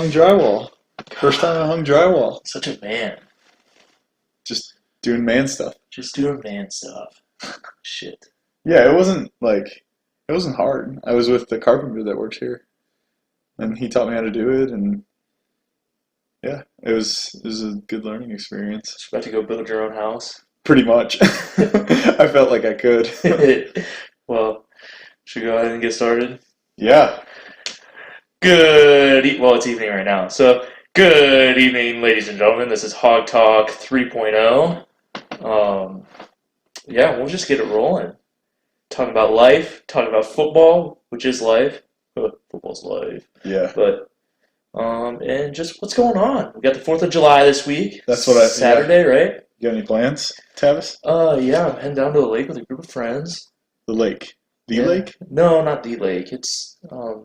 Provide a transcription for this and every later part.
hung drywall. First time I hung drywall. Such a man. Just doing man stuff. Just doing man stuff. Shit. Yeah, it wasn't hard. I was with the carpenter that works here, and he taught me how to do it, and yeah, it was a good learning experience. Just about to go build your own house. Pretty much. I felt like I could. Well, should we go ahead and get started? Yeah. Well, it's evening right now. So, good evening, ladies and gentlemen. This is Hog Talk 3.0. Yeah, we'll just get it rolling. Talking about life, talking about football, which is life. Football's life. Yeah. But, and just what's going on. We got the 4th of July this week. That's what Saturday, right? You got any plans, Tavis? Yeah, I'm heading down to the lake with a group of friends. The lake. The Yeah. lake? No, not the lake. It's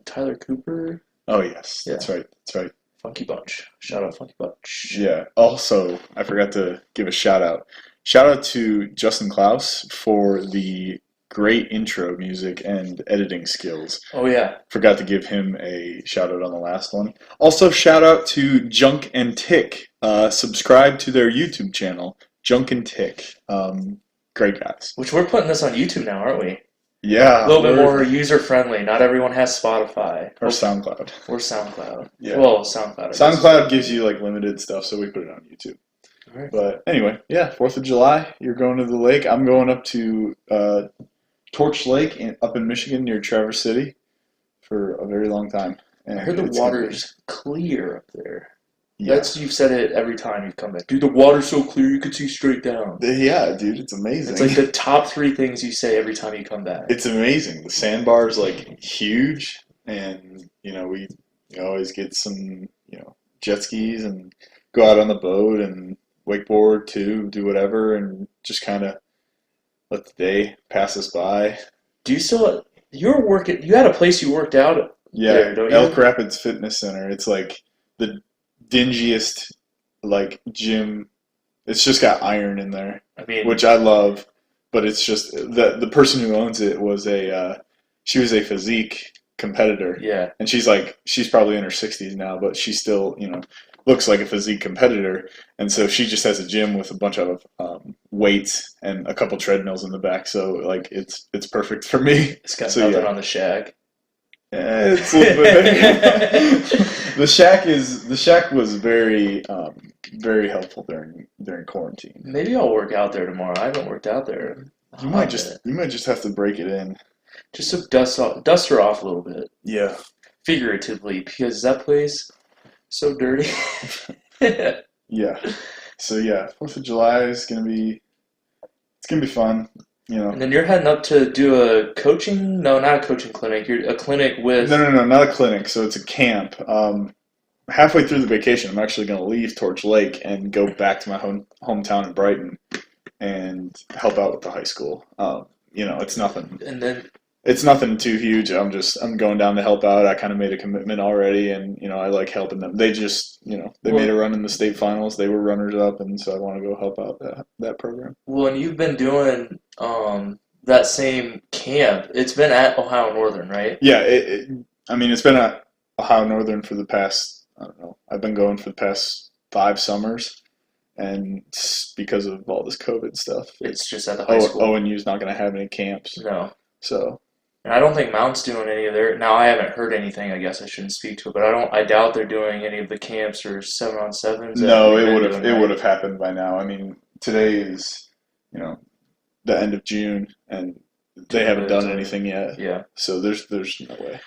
Tyler Cooper. Oh, yes. Yeah. That's right. That's right. Funky Bunch. Shout out Funky Bunch. Yeah. Also, I forgot to give a shout out. Shout out to Justin Klaus for the great intro music and editing skills. Oh yeah. Forgot to give him a shout out on the last one. Also, shout out to Junk and Tick. Subscribe to their YouTube channel, Junk and Tick. Great guys. Which we're putting this on YouTube now, aren't we? Yeah. A little bit more user friendly. Not everyone has Spotify Or SoundCloud. or SoundCloud. Yeah. Well, SoundCloud. I guess. SoundCloud gives you like limited stuff, so we put it on YouTube. All right. But anyway, yeah, 4th of July, you're going to the lake. I'm going up to Torch Lake up in Michigan near Traverse City for a very long time. And I heard the it's water gonna be- is clear up there. Yeah. You've said it every time you've come back. Dude, the water's so clear you could see straight down. Yeah, dude, it's amazing. It's like the top 3 things you say every time you come back. It's amazing. The sandbar is like huge, and we always get some jet skis and go out on the boat and wakeboard too, do whatever, and just kind of let the day pass us by. Do you still? You had a place you worked out at Yeah, there, don't you? Elk Rapids Fitness Center. It's like the dingiest like gym. It's just got iron in there, I mean, which I love, but it's just the person who owns it was she was a physique competitor, yeah. and she's probably in her 60s now, but she still looks like a physique competitor, and so she just has a gym with a bunch of weights and a couple treadmills in the back, so like it's perfect for me. It's got So, nothing yeah. on the shack. It's a little bit. The shack was very very helpful during quarantine. Maybe I'll work out there tomorrow. I haven't worked out there. You might just have to break it in. just to dust her off a little bit, Yeah. figuratively, because that place so dirty. Yeah. So yeah, 4th of July is gonna be fun. And then you're heading up to do a coaching? No, not a coaching clinic. You're a clinic with. No, not a clinic. So it's a camp. Halfway through the vacation, I'm actually going to leave Torch Lake and go back to my hometown in Brighton and help out with the high school. It's nothing. And then It's nothing too huge. I'm going down to help out. I kind of made a commitment already, and I like helping them. They just they made a run in the state finals. They were runners up, and so I want to go help out that program. well, and you've been doing that same camp. It's been at Ohio Northern, right? Yeah, it's been at Ohio Northern for the past, I don't know, I've been going for the past 5 summers, and because of all this COVID stuff, It's just at the high school. ONU's not going to have any camps, No. so And I don't think Mount's doing any of their. Now I haven't heard anything. I guess I shouldn't speak to it, but I doubt they're doing any of the camps or 7-on-7s. no, it would have happened by now. I mean, today is, the end of June, and they haven't done anything yet, Yeah. so there's no way.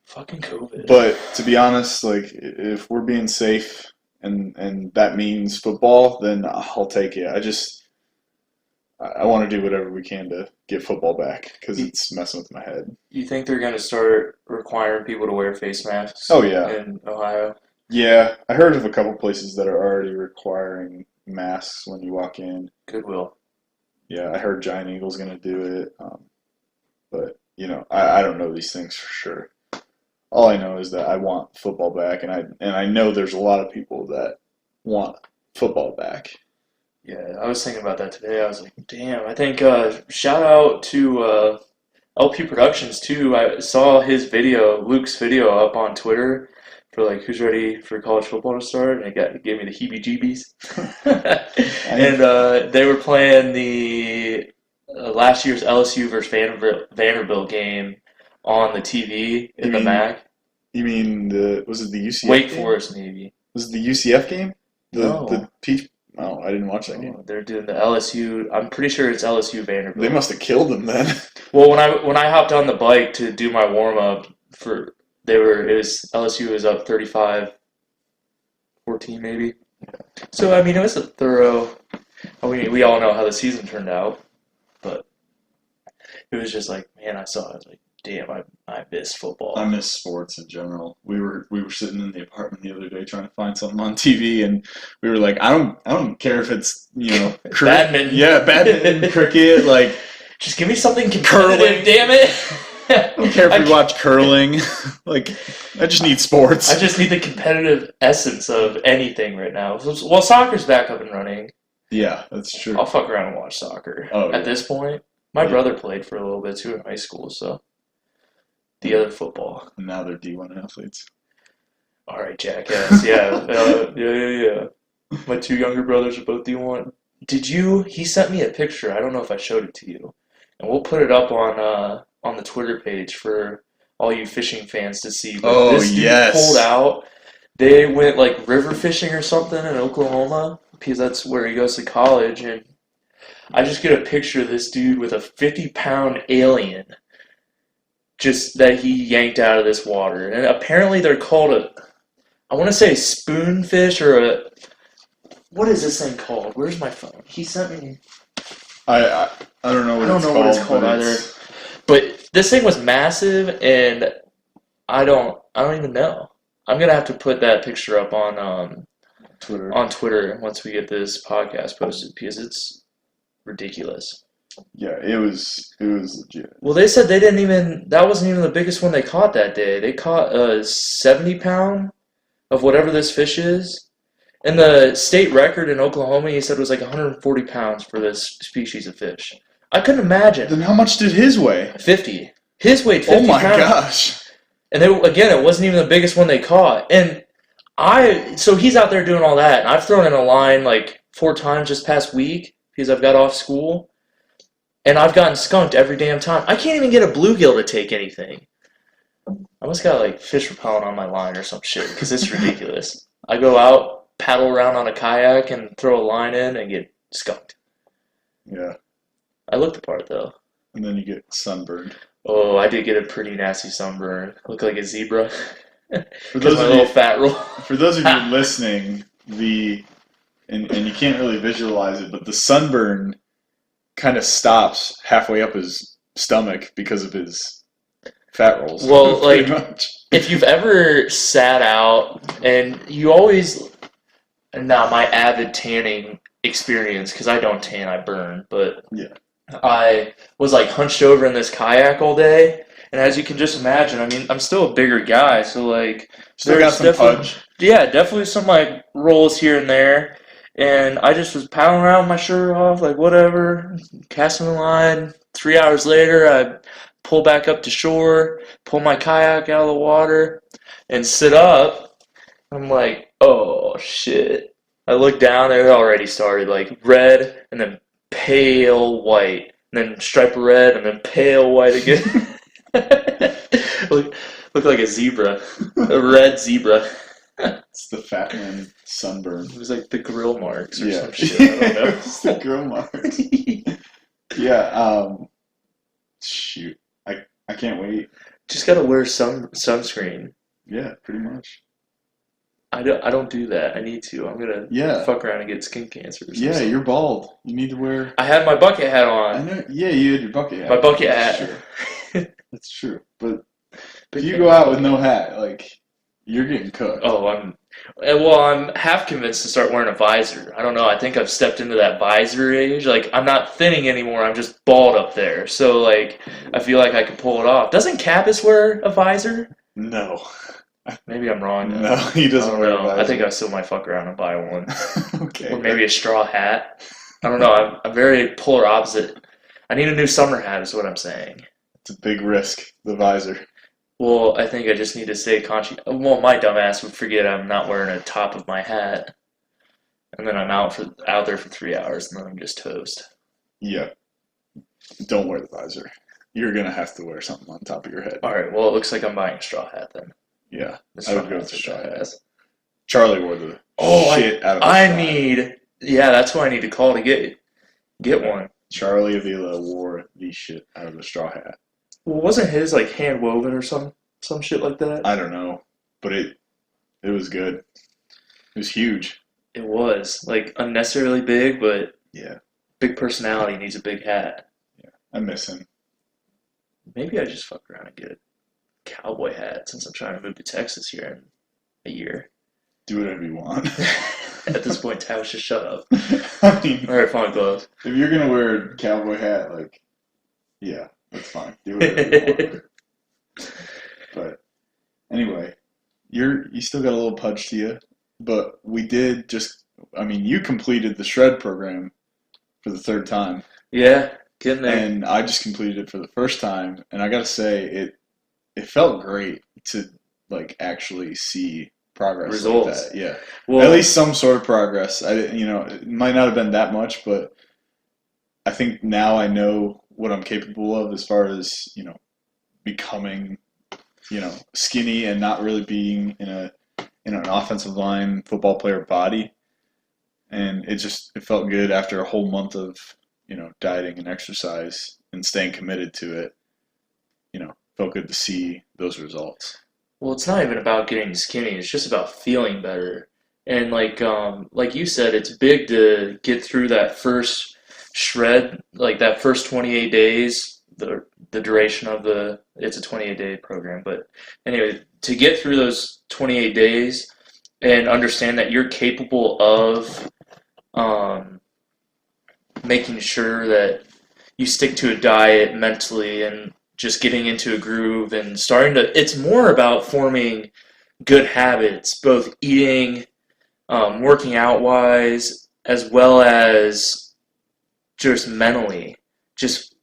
Fucking COVID. But to be honest, like if we're being safe and that means football, then I'll take it. I want to do whatever we can to get football back because it's messing with my head. You think they're going to start requiring people to wear face masks? Oh, yeah. In Ohio? Yeah, I heard of a couple places that are already requiring masks when you walk in. Goodwill. Yeah, I heard Giant Eagle's going to do it, but I don't know these things for sure. All I know is that I want football back, and I know there's a lot of people that want football back. Yeah, I was thinking about that today. I was like, damn, I think shout out to LP Productions too. I saw his video, Luke's video up on Twitter for like who's ready for college football to start, and it gave me the heebie-jeebies. And they were playing the last year's LSU versus Vanderbilt game on the TV in You the mean MAC. you mean was it the UCF Wake game? Forest, maybe. Was it the UCF game? The No. Peach? Oh, I didn't watch that game. Oh, they're doing the LSU. I'm pretty sure it's LSU They Vanderbilt. must have killed them then. Well, when I hopped on the bike to do my warm up for LSU was up 35-14 maybe. So I mean it was a thorough. We all know how the season turned out, but it was just like, man, I was like, damn, I miss football. I miss sports in general. We were sitting in the apartment the other day trying to find something on TV, and we were like, I don't care if it's Badminton. Yeah, badminton, cricket, like Just give me something Curling. competitive, damn it. I don't care if we watch curling. Like I just need sports. I just need the competitive essence of anything right now. Well, soccer's back up and running. Yeah, that's true. I'll fuck around and watch soccer. Oh, yeah. At this point, my Yeah. brother played for a little bit too in high school, so the other football. And now they're D1 athletes. All right, jackass. Yeah, yeah. My two younger brothers are both D1. He sent me a picture. I don't know if I showed it to you, and we'll put it up on the Twitter page for all you fishing fans to see. But Oh, this dude yes. pulled out. They went like river fishing or something in Oklahoma because that's where he goes to college, and I just get a picture of this dude with a 50-pound alien just that he yanked out of this water. And apparently they're called I want to say spoonfish or what is this thing called? Where's my phone? He sent me. I don't know what I don't it's know called. what it's called but either. But this thing was massive, and I don't even know. I'm gonna have to put that picture up on Twitter once we get this podcast posted because it's ridiculous. Yeah, it was legit. Well, they said that wasn't even the biggest one they caught that day. They caught a 70-pound of whatever this fish is. And the state record in Oklahoma, he said, was like 140 pounds for this species of fish. I couldn't imagine. Then how much did his weigh? 50. His weighed 50 Oh my pounds. gosh. And again, it wasn't even the biggest one they caught. And so he's out there doing all that. And I've thrown in a line like 4 times this past week because I've got off school. And I've gotten skunked every damn time. I can't even get a bluegill to take anything. I must got like fish repellent on my line or some shit because it's ridiculous. I go out, paddle around on a kayak, and throw a line in and get skunked. Yeah. I look the part though. And then you get sunburned. Oh, I did get a pretty nasty sunburn. Look like a zebra. For Because those my of little you, fat roll. for those of you listening, and you can't really visualize it, but the sunburn kind of stops halfway up his stomach because of his fat rolls. Well, pretty like, much. If you've ever sat out and you always, now my avid tanning experience, because I don't tan, I burn, but Yeah. I was like hunched over in this kayak all day. And as you can just imagine, I mean, I'm still a bigger guy, so like, Still got some pudge. yeah, definitely some like rolls here and there. And I just was paddling around with my shirt off, like whatever, casting the line. 3 hours later, I pull back up to shore, pull my kayak out of the water, and sit up. I'm like, oh shit. I look down, and it already started, like red, and then pale white, and then stripe of red, and then pale white again. Look like a zebra, a red zebra. It's the fat man sunburn. It was like the grill marks or Yeah. some shit. I don't know. It's the grill marks. Yeah, shoot. I can't wait. Just gotta wear sunscreen. Yeah, pretty much. I don't do that. I need to. I'm gonna Yeah. fuck around and get skin cancer or Yeah, something. you're bald. You need to wear. I had my bucket hat I on. know. Yeah, you had your bucket hat. My bucket That's hat. true. That's true. But if you go out with no hat, like, you're getting cooked. Oh, I'm half convinced to start wearing a visor. I don't know. I think I've stepped into that visor age. Like, I'm not thinning anymore. I'm just bald up there. So, like, I feel like I can pull it off. Doesn't Kappas wear a visor? No. Maybe I'm wrong. Now. No, he I doesn't don't wear a know. visor. I think I still might fuck around and buy one. Okay. Or maybe a straw hat. I don't know. I'm very polar opposite. I need a new summer hat is what I'm saying. It's a big risk, the visor. Well, I think I just need to stay conscious. Well, my dumbass would forget I'm not wearing a top of my hat, and then I'm out there for 3 hours, and then I'm just toast. Yeah, don't wear the visor. You're gonna have to wear something on top of your head. All right. Well, it looks like I'm buying a straw hat then. Yeah, The I straw would go with hats the are straw hat. badass. Charlie wore the Oh, shit out of the I straw hat. need. Yeah, that's what I need to call to get one. Charlie Avila wore the shit out of the straw hat. Well, wasn't his like hand woven or some shit like that? I don't know, but it was good. It was huge. It was like unnecessarily big, but Yeah, big personality needs a big hat. I miss him. Maybe I just fuck around and get a cowboy hat since I'm trying to move to Texas here in a year. Do whatever you want. At this point, Tavis, just shut up. I mean, All right, fine, glove. if you're gonna wear a cowboy hat, like, yeah, that's fine. Do whatever you want. But anyway, you still got a little pudge to you, but we did just. I mean, you completed the shred program for the third time, Yeah, getting there. and I just completed it for the first time, and I gotta say it felt great to like actually see progress Results. like that. Yeah, Well, at least some sort of progress. It might not have been that much, but I think now I know what I'm capable of as far as becoming skinny and not really being in an offensive line football player body. And it felt good after a whole month of dieting and exercise and staying committed to it. Felt good to see those results. well, it's not even about getting skinny. It's just about feeling better. And like you said, it's big to get through that first shred, like that first 28 days. The duration of it's a 28-day program, but anyway, to get through those 28 days and understand that you're capable of making sure that you stick to a diet mentally and just getting into a groove and it's more about forming good habits, both eating, working out wise, as well as just mentally. Just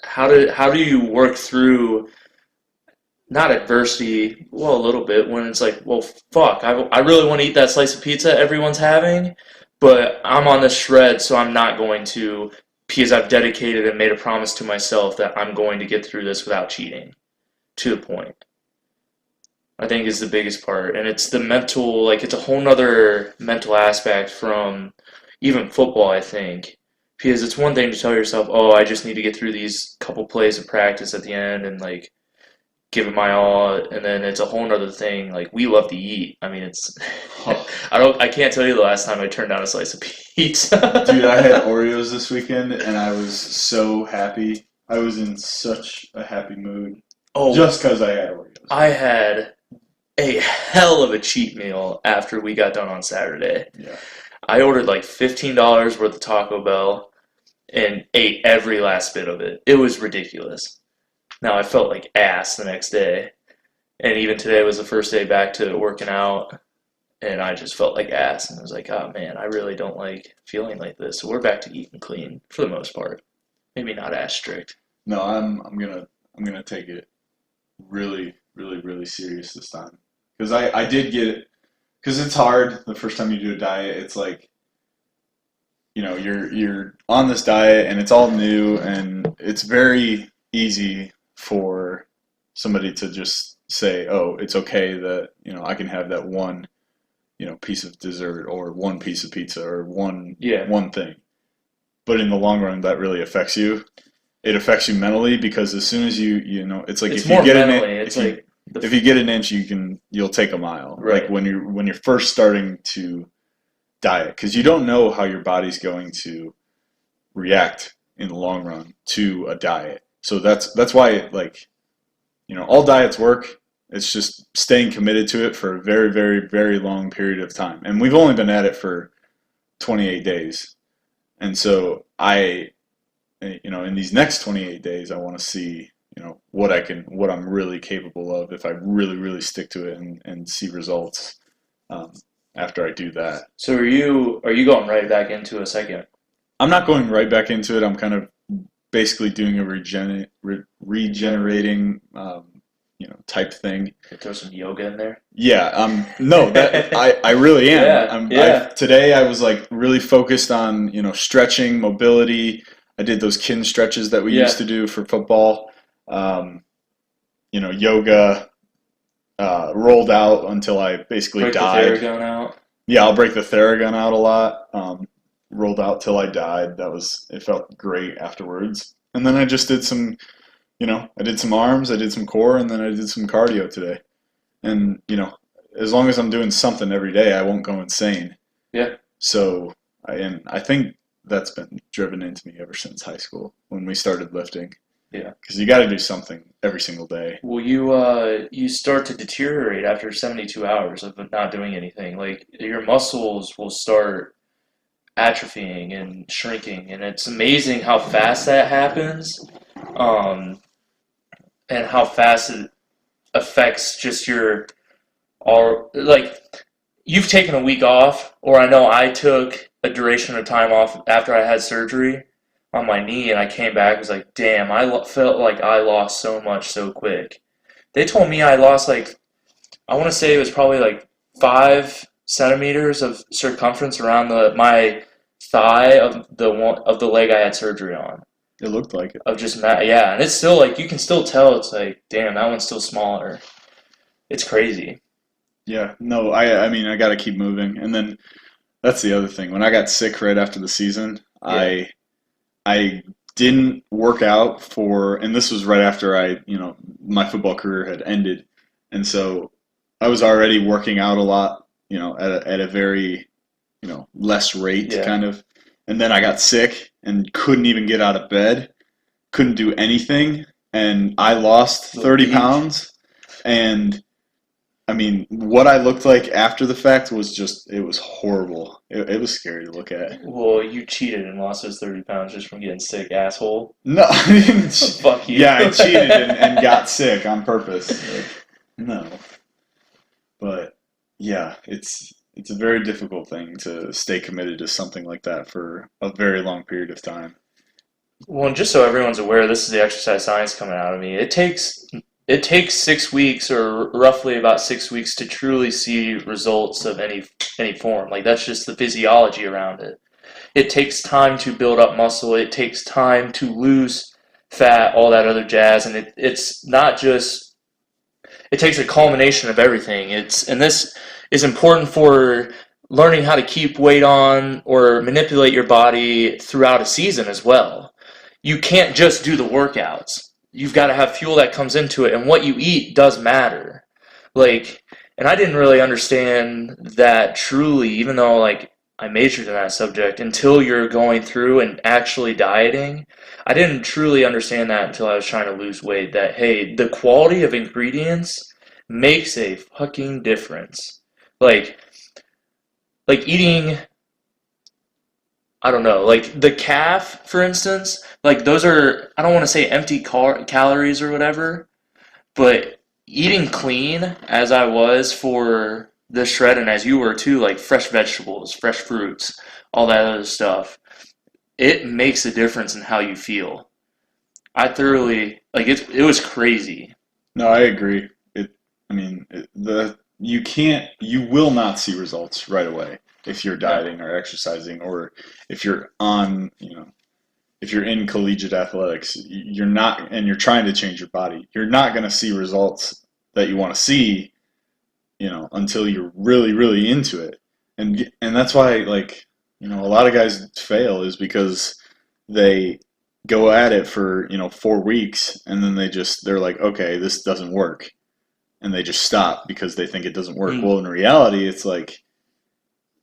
how do you work through not adversity, well, a little bit when it's like, well, fuck, I really want to eat that slice of pizza everyone's having, but I'm on this shred, so I'm not going to, because I've dedicated and made a promise to myself that I'm going to get through this without cheating to the point. I think is the biggest part. And it's the mental, like it's a whole nother mental aspect from even football, I think. Because it's one thing to tell yourself, oh, I just need to get through these couple plays of practice at the end and like give it my all, and then it's a whole nother thing. Like we love to eat. I mean, it's I can't tell you the last time I turned down a slice of pizza. Dude, I had Oreos this weekend and I was so happy. I was in such a happy mood Oh, just because I had Oreos. I had a hell of a cheat meal after we got done on Saturday. Yeah. I ordered like $15 worth of Taco Bell and ate every last bit of it. It was ridiculous. Now I felt like ass the next day. And even today was the first day back to working out and I just felt like ass and I was like, oh man, I really don't like feeling like this. So we're back to eating clean for the most part. Maybe not as strict. No, I'm gonna take it really, really, really serious this time. Because I did get it. Because it's hard the first time you do a diet. It's like, you're on this diet and it's all new and it's very easy for somebody to just say, oh, it's okay that, I can have that one, piece of dessert or one piece of pizza or one thing. But in the long run, that really affects you. It affects you mentally because as soon as it's like It's if you more get mentally. an It's if you, like if you get an inch, you'll take a mile. Right. Like when you're first starting to diet, because you don't know how your body's going to react in the long run to a diet. So that's why all diets work. It's just staying committed to it for a very, very, very long period of time. And we've only been at it for 28 days. And so in these next 28 days, I want to see, what I'm really capable of if I really, really stick to it and see results after I do that. So are you going right back into a second? I'm not going right back into it. I'm kind of basically doing a regenerating type thing. Throw some yoga in there. Yeah, no, that I really am. Yeah, yeah. Today I was like really focused on, stretching, mobility. I did those kin stretches that we used Yeah. to do for football. Um, yoga, rolled out until I basically Break the died. Theragun out. Yeah, I'll break the Theragun out a lot. Rolled out till I died. It felt great afterwards. And then I just did I did some arms, I did some core, and then I did some cardio today. And, as long as I'm doing something every day, I won't go insane. Yeah. So, I think that's been driven into me ever since high school when we started lifting. Yeah. Because you got to do something every single day. Well, you start to deteriorate after 72 hours of not doing anything. Like your muscles will start atrophying and shrinking, and it's amazing how fast that happens, and how fast it affects just your all like you've taken a week off, or I know I took a duration of time off after I had surgery on my knee, and I came back. I was like, damn, felt like I lost so much so quick. They told me I lost I want to say it was probably 5 centimeters of circumference around my thigh of the leg I had surgery on. It looked like it. Of just yeah, and it's still you can still tell it's damn, that one's still smaller. It's crazy. Yeah, no, I mean, I got to keep moving. And then that's the other thing. When I got sick right after the season, Yeah. I didn't work out and this was right after my football career had ended. And so I was already working out a lot, at a very, less rate Yeah. kind of. And then I got sick and couldn't even get out of bed, couldn't do anything. And I lost 30 pounds. And I mean, what I looked like after the fact was it was horrible. It was scary to look at. Well, you cheated and lost those 30 pounds just from getting sick, asshole. No, I didn't. Fuck you. Yeah, I cheated and got sick on purpose. No. But yeah, it's a very difficult thing to stay committed to something like that for a very long period of time. Well, and just so everyone's aware, this is the exercise science coming out of me. It takes 6 weeks, or roughly about 6 weeks, to truly see results of any form. That's just the physiology around it. It takes time to build up muscle. It takes time to lose fat, all that other jazz, and it's not just. It takes a culmination of everything. And this is important for learning how to keep weight on or manipulate your body throughout a season as well. You can't just do the workouts. You've got to have fuel that comes into it, and what you eat does matter. And I didn't really understand that truly, even though I majored in that subject, until you're going through and actually dieting. I didn't truly understand that until I was trying to lose weight, that hey, the quality of ingredients makes a fucking difference. Like eating, I don't know, the calf, for instance, those are, I don't want to say empty calories or whatever, but eating clean, as I was for the shred, and as you were too, fresh vegetables, fresh fruits, all that other stuff, it makes a difference in how you feel. I thoroughly, it was crazy. No, I agree. You will not see results right away if you're dieting or exercising, or if you're if you're in collegiate athletics, you're not, and you're trying to change your body, you're not going to see results that you want to see, until you're really, really into it. And that's why, a lot of guys fail is because they go at it for, 4 weeks, and then they're like, okay, this doesn't work. And they just stop because they think it doesn't work. Well, in reality, it's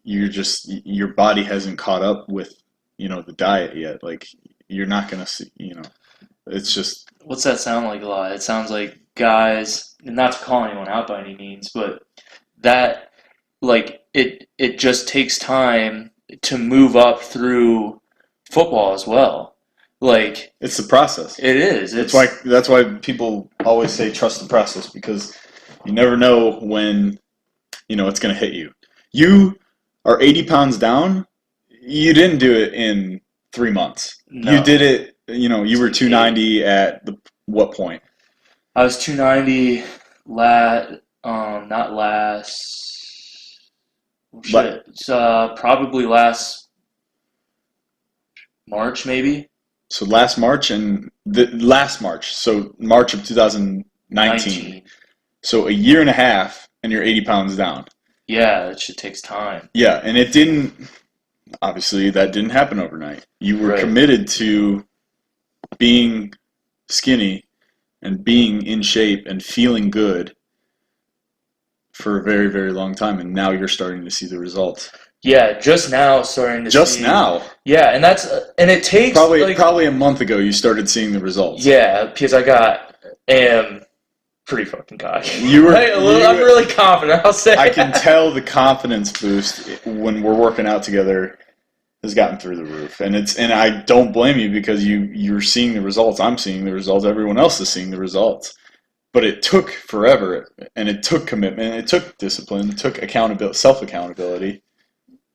your body hasn't caught up with, the diet yet. You're not going to see, it's just. What's that sound like a lot? It sounds like guys, not to call anyone out by any means, but that, it just takes time to move up through football as well. It's the process. It is. That's why people always say trust the process, because you never know when, it's going to hit you. You are 80 pounds down. You didn't do it in 3 months. No. You did it, you were 290 at what point? I was 290 not last. Shit. It's probably last March, maybe. So last March so March of 2019. 19. So a year and a half, and you're 80 pounds down. Yeah, that shit takes time. Yeah, and it didn't. Obviously, that didn't happen overnight. You were Right. committed to being skinny and being in shape and feeling good for a very, very long time, and now you're starting to see the results. Yeah, just now starting to Just see. now, Yeah, and it takes probably a month ago, you started seeing the results. Yeah, because I am pretty fucking cocky. You were- Right? I'm really confident. I'll say. I can tell the confidence boost when we're working out together has gotten through the roof, and I don't blame you because you're seeing the results. I'm seeing the results. Everyone else is seeing the results. But it took forever, and it took commitment, it took discipline, it took accountability, self-accountability,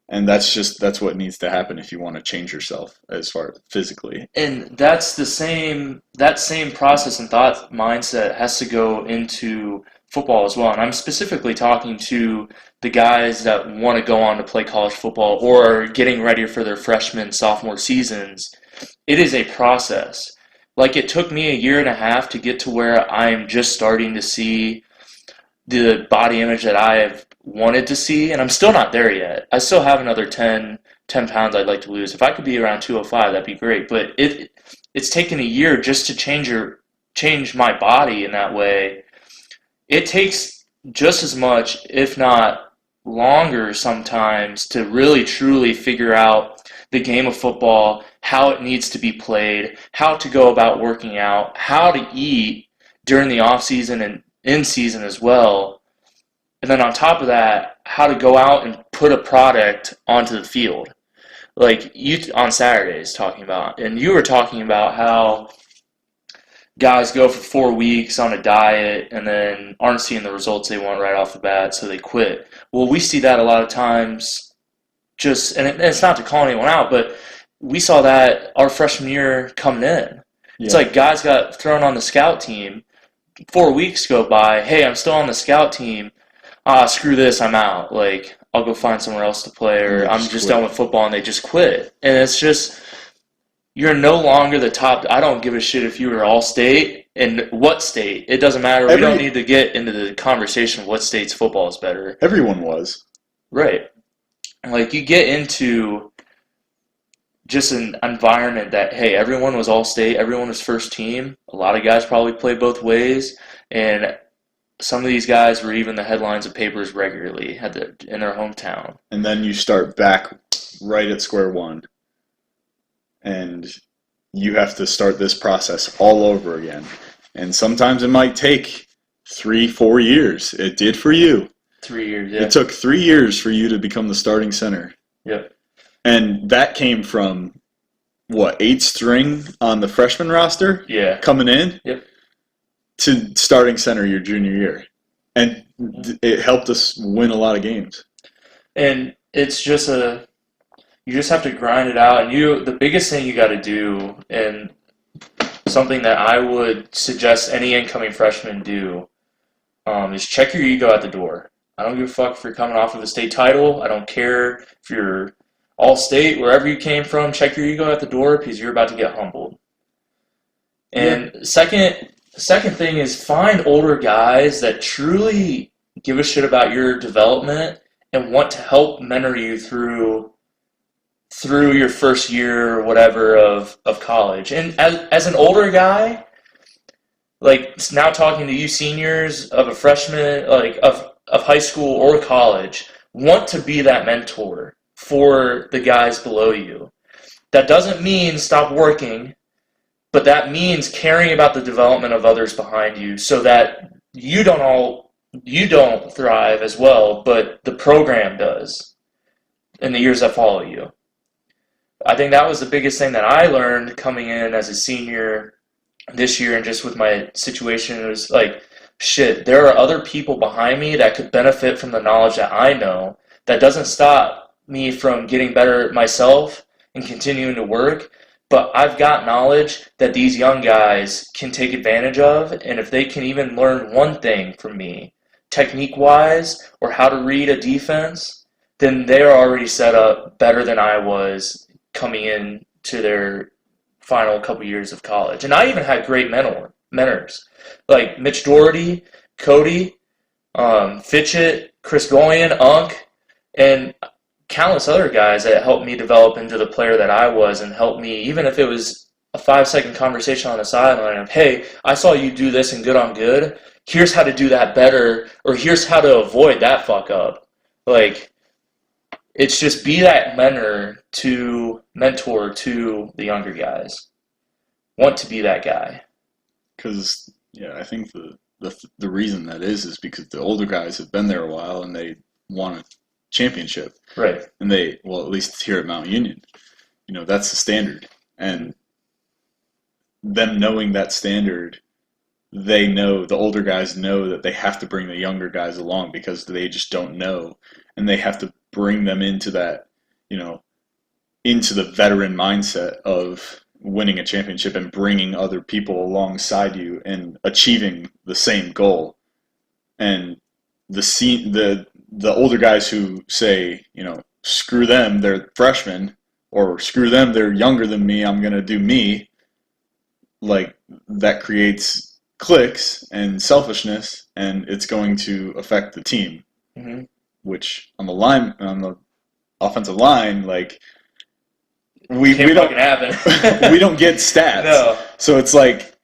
and that's what needs to happen if you want to change yourself as far as physically. And that's that same process and thought mindset has to go into football as well. And I'm specifically talking to the guys that want to go on to play college football or are getting ready for their freshman, sophomore seasons. It is a process. Like it took me a year and a half to get to where I'm just starting to see the body image that I have wanted to see, and I'm still not there yet. I still have another 10 pounds I'd like to lose. If I could be around 205, that'd be great. But it's taken a year just to change my body in that way. It takes just as much, if not longer sometimes, to really truly figure out the game of football, how it needs to be played, how to go about working out, how to eat during the off season and in season as well. And then on top of that, how to go out and put a product onto the field. Like you on Saturdays talking about, and you were talking about how guys go for 4 weeks on a diet and then aren't seeing the results they want right off the bat, so they quit. Well, we see that a lot of times and it's not to call anyone out, but we saw that our freshman year coming in. It's like guys got thrown on the scout team. 4 weeks go by. Hey, I'm still on the scout team. Screw this, I'm out. Like, I'll go find somewhere else to play, or I'm just done with football, and they just quit. And it's just, you're no longer the top. I don't give a shit if you were all-state and what state. It doesn't matter. We don't need to get into the conversation of what state's football is better. Everyone was. Right. Like, you get into just an environment that, hey, everyone was all-state, everyone was first team. A lot of guys probably played both ways, and some of these guys were even the headlines of papers regularly in their hometown. And then you start back right at square one, and you have to start this process all over again. And sometimes it might take 3-4 years. It did for you. 3 years, yeah. It took 3 years for you to become the starting center. Yep. And that came from, what, 8th string on the freshman roster? Yeah. Coming in? Yep. To starting center your junior year. And it helped us win a lot of games. And it's just you just have to grind it out. And the biggest thing you got to do, and something that I would suggest any incoming freshman do, is check your ego at the door. I don't give a fuck if you're coming off of a state title. I don't care if you're all-state, wherever you came from. Check your ego at the door because you're about to get humbled. And second thing is find older guys that truly give a shit about your development and want to help mentor you through your first year or whatever of college. And as an older guy, like now talking to you seniors of a freshman, like of high school or college, want to be that mentor for the guys below you. That doesn't mean stop working, but that means caring about the development of others behind you so that you don't thrive as well, but the program does in the years that follow you. I think that was the biggest thing that I learned coming in as a senior this year, and just with my situation, it was like, shit, there are other people behind me that could benefit from the knowledge that I know. That doesn't stop me from getting better myself and continuing to work, But I've got knowledge that these young guys can take advantage of, and if they can even learn one thing from me, technique-wise, or how to read a defense, then they're already set up better than I was coming in to their final couple years of college. And I even had great mentors, like Mitch Doherty, Cody, Fitchett, Chris Goyen, Unk, and countless other guys that helped me develop into the player that I was and helped me, even if it was a 5-second conversation on the sideline of, hey, I saw you do this in good on good. Here's how to do that better, or here's how to avoid that fuck up. Like, it's just be that mentor to the younger guys. Want to be that guy. Because, I think the reason that is because the older guys have been there a while and they want a championship. Right. And at least here at Mount Union, that's the standard. And them knowing that standard, the older guys know that they have to bring the younger guys along because they just don't know. And they have to bring them into that, into the veteran mindset of winning a championship and bringing other people alongside you and achieving the same goal. And the older guys who say, screw them, they're freshmen, or screw them, they're younger than me, I'm going to do me, like, that creates cliques and selfishness, and it's going to affect the team. Mm-hmm. Which on the offensive line, like, we don't happen. we don't get stats. No. So it's like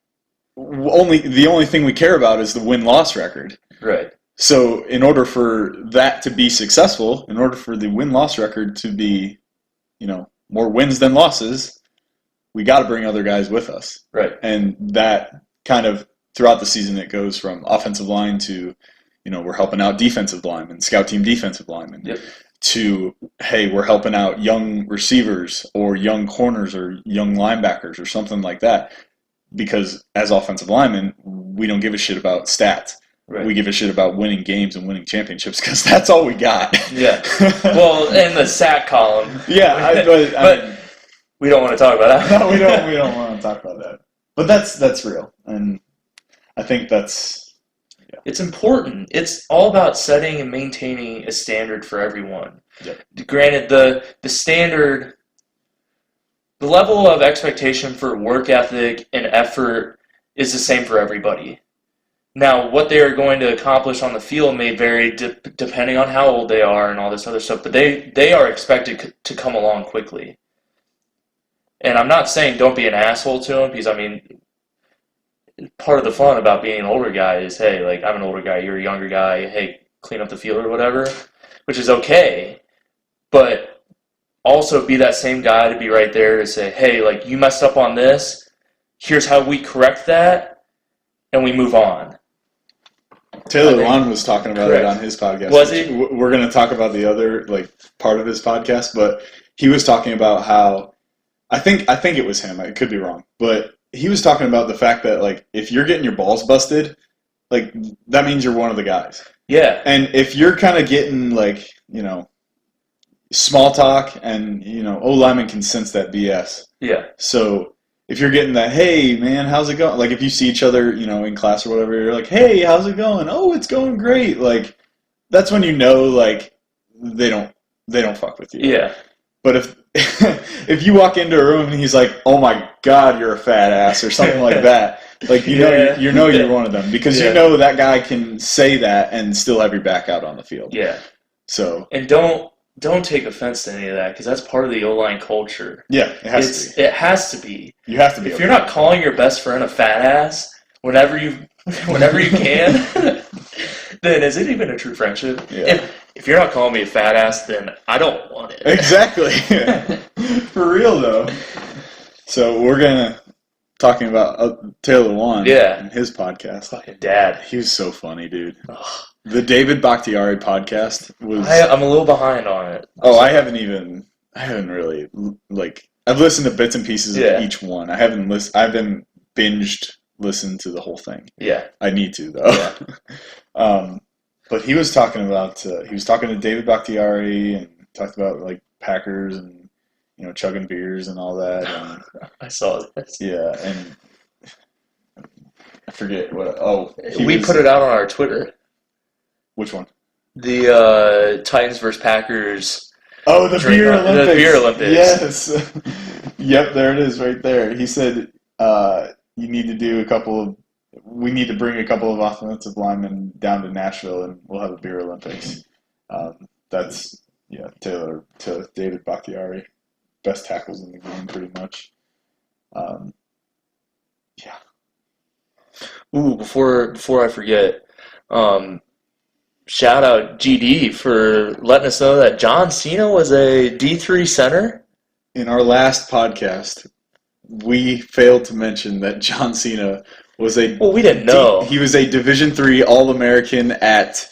the only thing we care about is the win-loss record. Right. So in order for that to be successful, in order for the win-loss record to be, more wins than losses, we got to bring other guys with us. Right. And that kind of throughout the season, it goes from offensive line to, we're helping out defensive linemen, scout team defensive linemen, yep, to, hey, we're helping out young receivers or young corners or young linebackers or something like that. Because as offensive linemen, we don't give a shit about stats. Right. We give a shit about winning games and winning championships because that's all we got. Yeah. Well, in the sack column. Yeah, but we don't want to talk about that. No, we don't want to talk about that. But that's real, and I think that's. Yeah. It's important. It's all about setting and maintaining a standard for everyone. Yep. Granted, the standard, the level of expectation for work ethic and effort is the same for everybody. Now, what they are going to accomplish on the field may vary depending on how old they are and all this other stuff, but they are expected to come along quickly. And I'm not saying don't be an asshole to them, because, I mean, part of the fun about being an older guy is, hey, like, I'm an older guy, you're a younger guy, hey, clean up the field or whatever, which is okay. But also be that same guy to be right there to say, hey, like, you messed up on this, here's how we correct that, and we move on. Taylor Lewan was talking about correct. It on his podcast. Was he? We're going to talk about the other, like, part of his podcast, but he was talking about how, I think it was him, I could be wrong, but he was talking about the fact that, like, if you're getting your balls busted, like, that means you're one of the guys. Yeah. And if you're kind of getting, like, small talk and, O-lineman can sense that BS. Yeah. So if you're getting that, hey, man, how's it going? Like, if you see each other, in class or whatever, you're like, hey, how's it going? Oh, it's going great. Like, that's when like, they don't fuck with you. Yeah. But if you walk into a room and he's like, oh my God, you're a fat ass or something like that, like, you're one of them because that guy can say that and still have your back out on the field. Yeah. So. And don't take offense to any of that because that's part of the O-line culture. Yeah, it has to be. It has to be. You have to be. If you're not calling your best friend a fat ass whenever you can, then is it even a true friendship? Yeah. If you're not calling me a fat ass, then I don't want it. Exactly. For real, though. So we're going to talking about Taylor Lewan and his podcast. Fucking dad. He was so funny, dude. Ugh. The David Bakhtiari podcast was... I'm a little behind on it. Oh, I haven't really, like... I've listened to bits and pieces of each one. I haven't binged listened to the whole thing. Yeah. I need to, though. Yeah. But he was talking about... he was talking to David Bakhtiari and talked about, like, Packers and, chugging beers and all that. And saw this. Yeah, and I forget what. We put it out on our Twitter. Which one? The Titans versus Packers. Oh, the beer Olympics. The beer Olympics. Yes. Yep, there it is, right there. He said, "You need to do we need to bring a couple of offensive linemen down to Nashville, and we'll have a beer Olympics." That's Taylor to David Bakhtiari, best tackles in the game, pretty much. Yeah. Ooh, before I forget, shout out GD for letting us know that John Cena was a D3 center. In our last podcast, we failed to mention that John Cena was Well, we didn't know. He was a Division III All-American at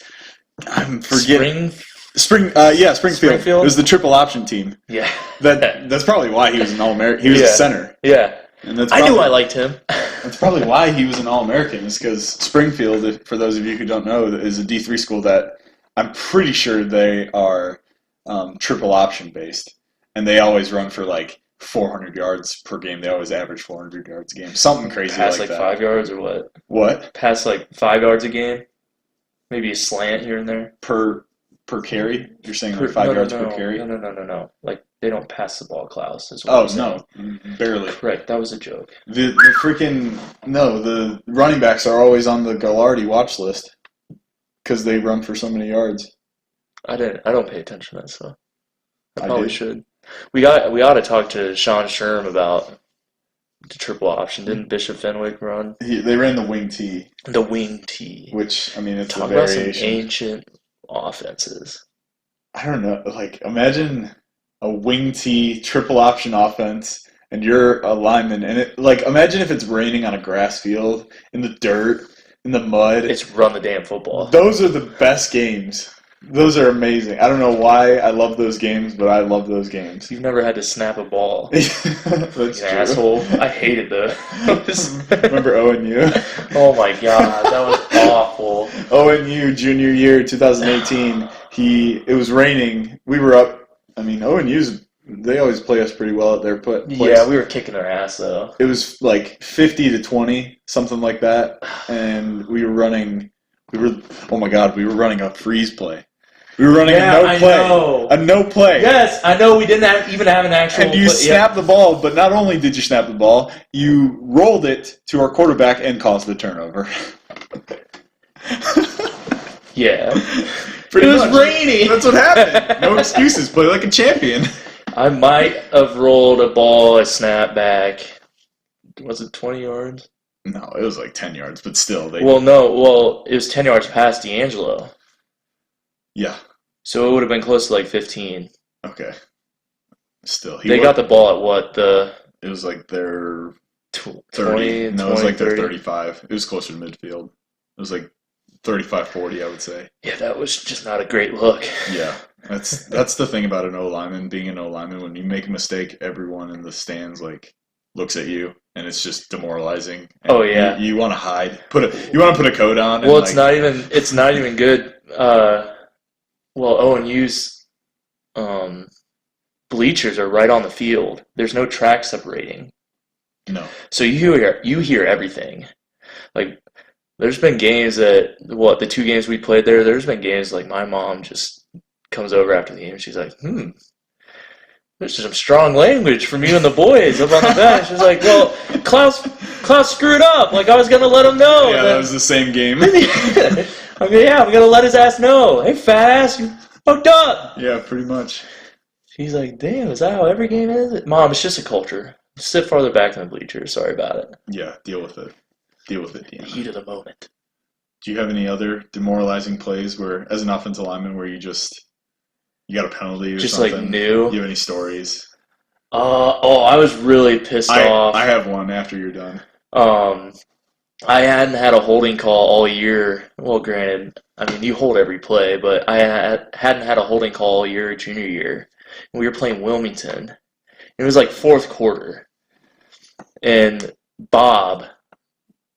Springfield. Springfield? It was the triple option team. Yeah. That's probably why he was an All-American. He was a center. Yeah. And that's I knew I liked him. That's probably why he was an All-American, is because Springfield, for those of you who don't know, is a D3 school that I'm pretty sure they are triple option based. And they always run for like 400 yards per game. They always average 400 yards a game. Something crazy Pass like that. 5 yards or what? What? Pass 5 yards a game? Maybe a slant here and there? Per carry? You're saying like 5 yards per carry? No. Like, they don't pass the ball, Klaus. Is what no. Barely. Correct. That was a joke. The running backs are always on the Gallardi watch list because they run for so many yards. I don't pay attention to that stuff. I I probably did. should. We ought to talk to Sean Sherm about the triple option. Didn't Bishop Fenwick run They ran the wing T, the wing T? which, I mean, it's Talk a about some variation. ancient offenses. I don't know. Like, imagine a wing T triple option offense, and you're a lineman, and imagine if it's raining on a grass field, in the dirt, in the mud. It's run the damn football. Those are the best games. Those are amazing. I don't know why I love those games, but I love those games. You've never had to snap a ball. That's You true. asshole. I hated those. Remember ONU? Oh my god, that was awful. ONU junior year, 2018. It was raining. We were up. I mean, they always play us pretty well at their place. Yeah, we were kicking their ass though. It was like 50-20, something like that, and we were running. Oh my god, we were running a freeze play. We were running a no play. Know. A no play. Yes, I know. We didn't even have an actual. And you snapped the ball, but not only did you snap the ball, you rolled it to our quarterback and caused the turnover. Yeah. Pretty It was much. raining. That's what happened. No excuses. Play like a champion. I might have rolled a ball, a snap back. Was it 20 yards? No, it was like 10 yards, but still. Well, it was 10 yards past D'Angelo. Yeah. So it would have been close to like 15. Okay. Still. They got the ball at what? It was like their 20, 30. No, it was like their 30. 35. It was closer to midfield. It was like 35-40, I would say. Yeah, that was just not a great look. Yeah. That's the thing about an O-lineman, being an O-lineman. When you make a mistake, everyone in the stands looks at you, and it's just demoralizing. And Oh, yeah. You want to hide. You want to put a coat on. Well, and it's not even good. ONU's bleachers are right on the field. There's no track separating. No. So you hear everything. Like, there's been games the 2 games we played there's been games like my mom just comes over after the game and she's like, there's some strong language from you and the boys up on the bench. She's like, well, Klaus screwed up. Like, I was going to let him know. Yeah, that was the same game. I'm going to let his ass know. Hey, fat ass, you fucked up. Yeah, pretty much. She's like, damn, is that how every game is? Mom, it's just a culture. Sit farther back in the bleachers. Sorry about it. Yeah, deal with it. Deanna. Heat of the moment. Do you have any other demoralizing plays where, as an offensive lineman, where you got a penalty or Just something? like new? Do you have any stories? I was really pissed off. I have one after you're done. I hadn't had a holding call all year. Well, granted, I mean, you hold every play, but I hadn't had a holding call all year junior year. We were playing Wilmington. It was like fourth quarter. And Bob,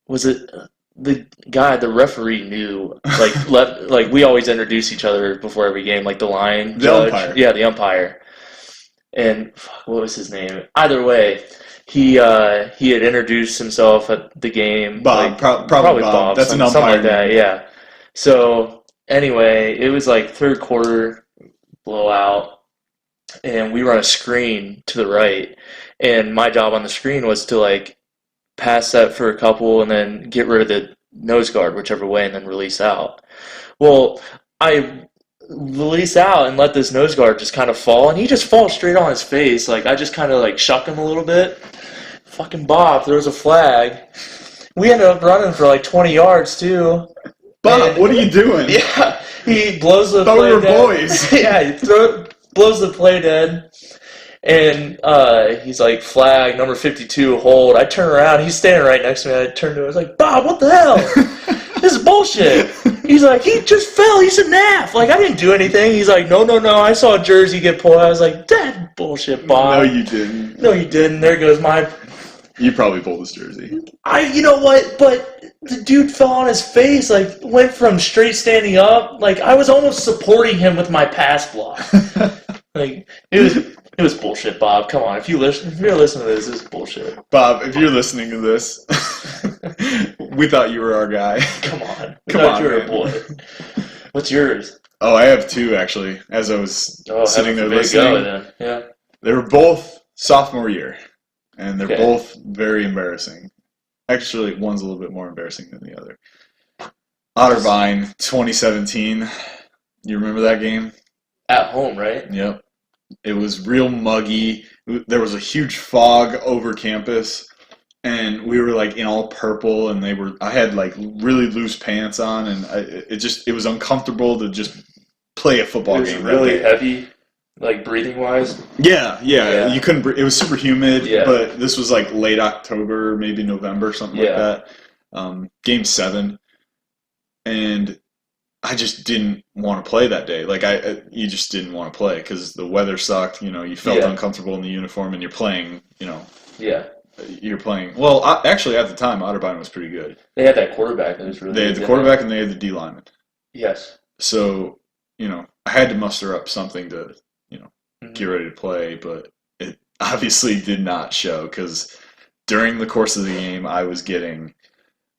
was it the guy, the referee knew, like we always introduce each other before every game, like the line The judge. umpire. Yeah, the umpire. And what was his name? Either way, he had introduced himself at the game. Bob, like, probably Bob. That's something an umpire like that. name. Yeah. So anyway, it was like third quarter blowout, and we run a screen to the right, and my job on the screen was to like pass that for a couple and then get rid of the nose guard whichever way and then release out. Well, I release out and let this nose guard just kind of fall, and he just falls straight on his face. Like, I just kind of like shuck him a little bit. Fucking Bob throws a flag. We ended up running for like 20 yards too. Bob, And- what are you doing? Yeah, he blows the Thought play we were dead. boys. Yeah, blows the play dead. And he's like, flag, number 52, hold. I turn around, he's standing right next to me. I turn to him, I was like, Bob, what the hell? This is bullshit. He's like, he just fell, he's a naff. Like, I didn't do anything. He's like, no, I saw a jersey get pulled. I was like, that bullshit, Bob. No, you didn't. No, you didn't. There goes my... You probably pulled his jersey. You know what? But the dude fell on his face, like, went from straight standing up. Like, I was almost supporting him with my pass block. Like, it was bullshit, Bob. Come on, if you're listening to this is bullshit. Bob, if you're listening to this, we thought you were our guy. Come on, we Come thought on, you were man. a boy. What's yours? Oh, I have two, actually, as I was sitting there listening. Then. Yeah. They were both sophomore year, and they're Okay. both very embarrassing. Actually, one's a little bit more embarrassing than the other. Otterbein, 2017. You remember that game? At home, right? Yep. It was real muggy. There was a huge fog over campus, and we were like in all purple, and I had like really loose pants on, and it was uncomfortable to just play a football It was game. really that day. heavy, like breathing wise. Yeah. Yeah. You couldn't. It was super humid, Yeah. but this was like late October, maybe November, something like Yeah. that. Game 7, and I just didn't want to play that day. Like you just didn't want to play because the weather sucked. You know, you felt Yeah. uncomfortable in the uniform, and you're playing. You know, Yeah. you're playing. Well, actually, at the time, Otterbein was pretty good. They had that quarterback that was really They had good, the didn't quarterback and they had the D lineman. Yes. So, you know, I had to muster up something to Mhm. get ready to play, but it obviously did not show because during the course of the game, I was getting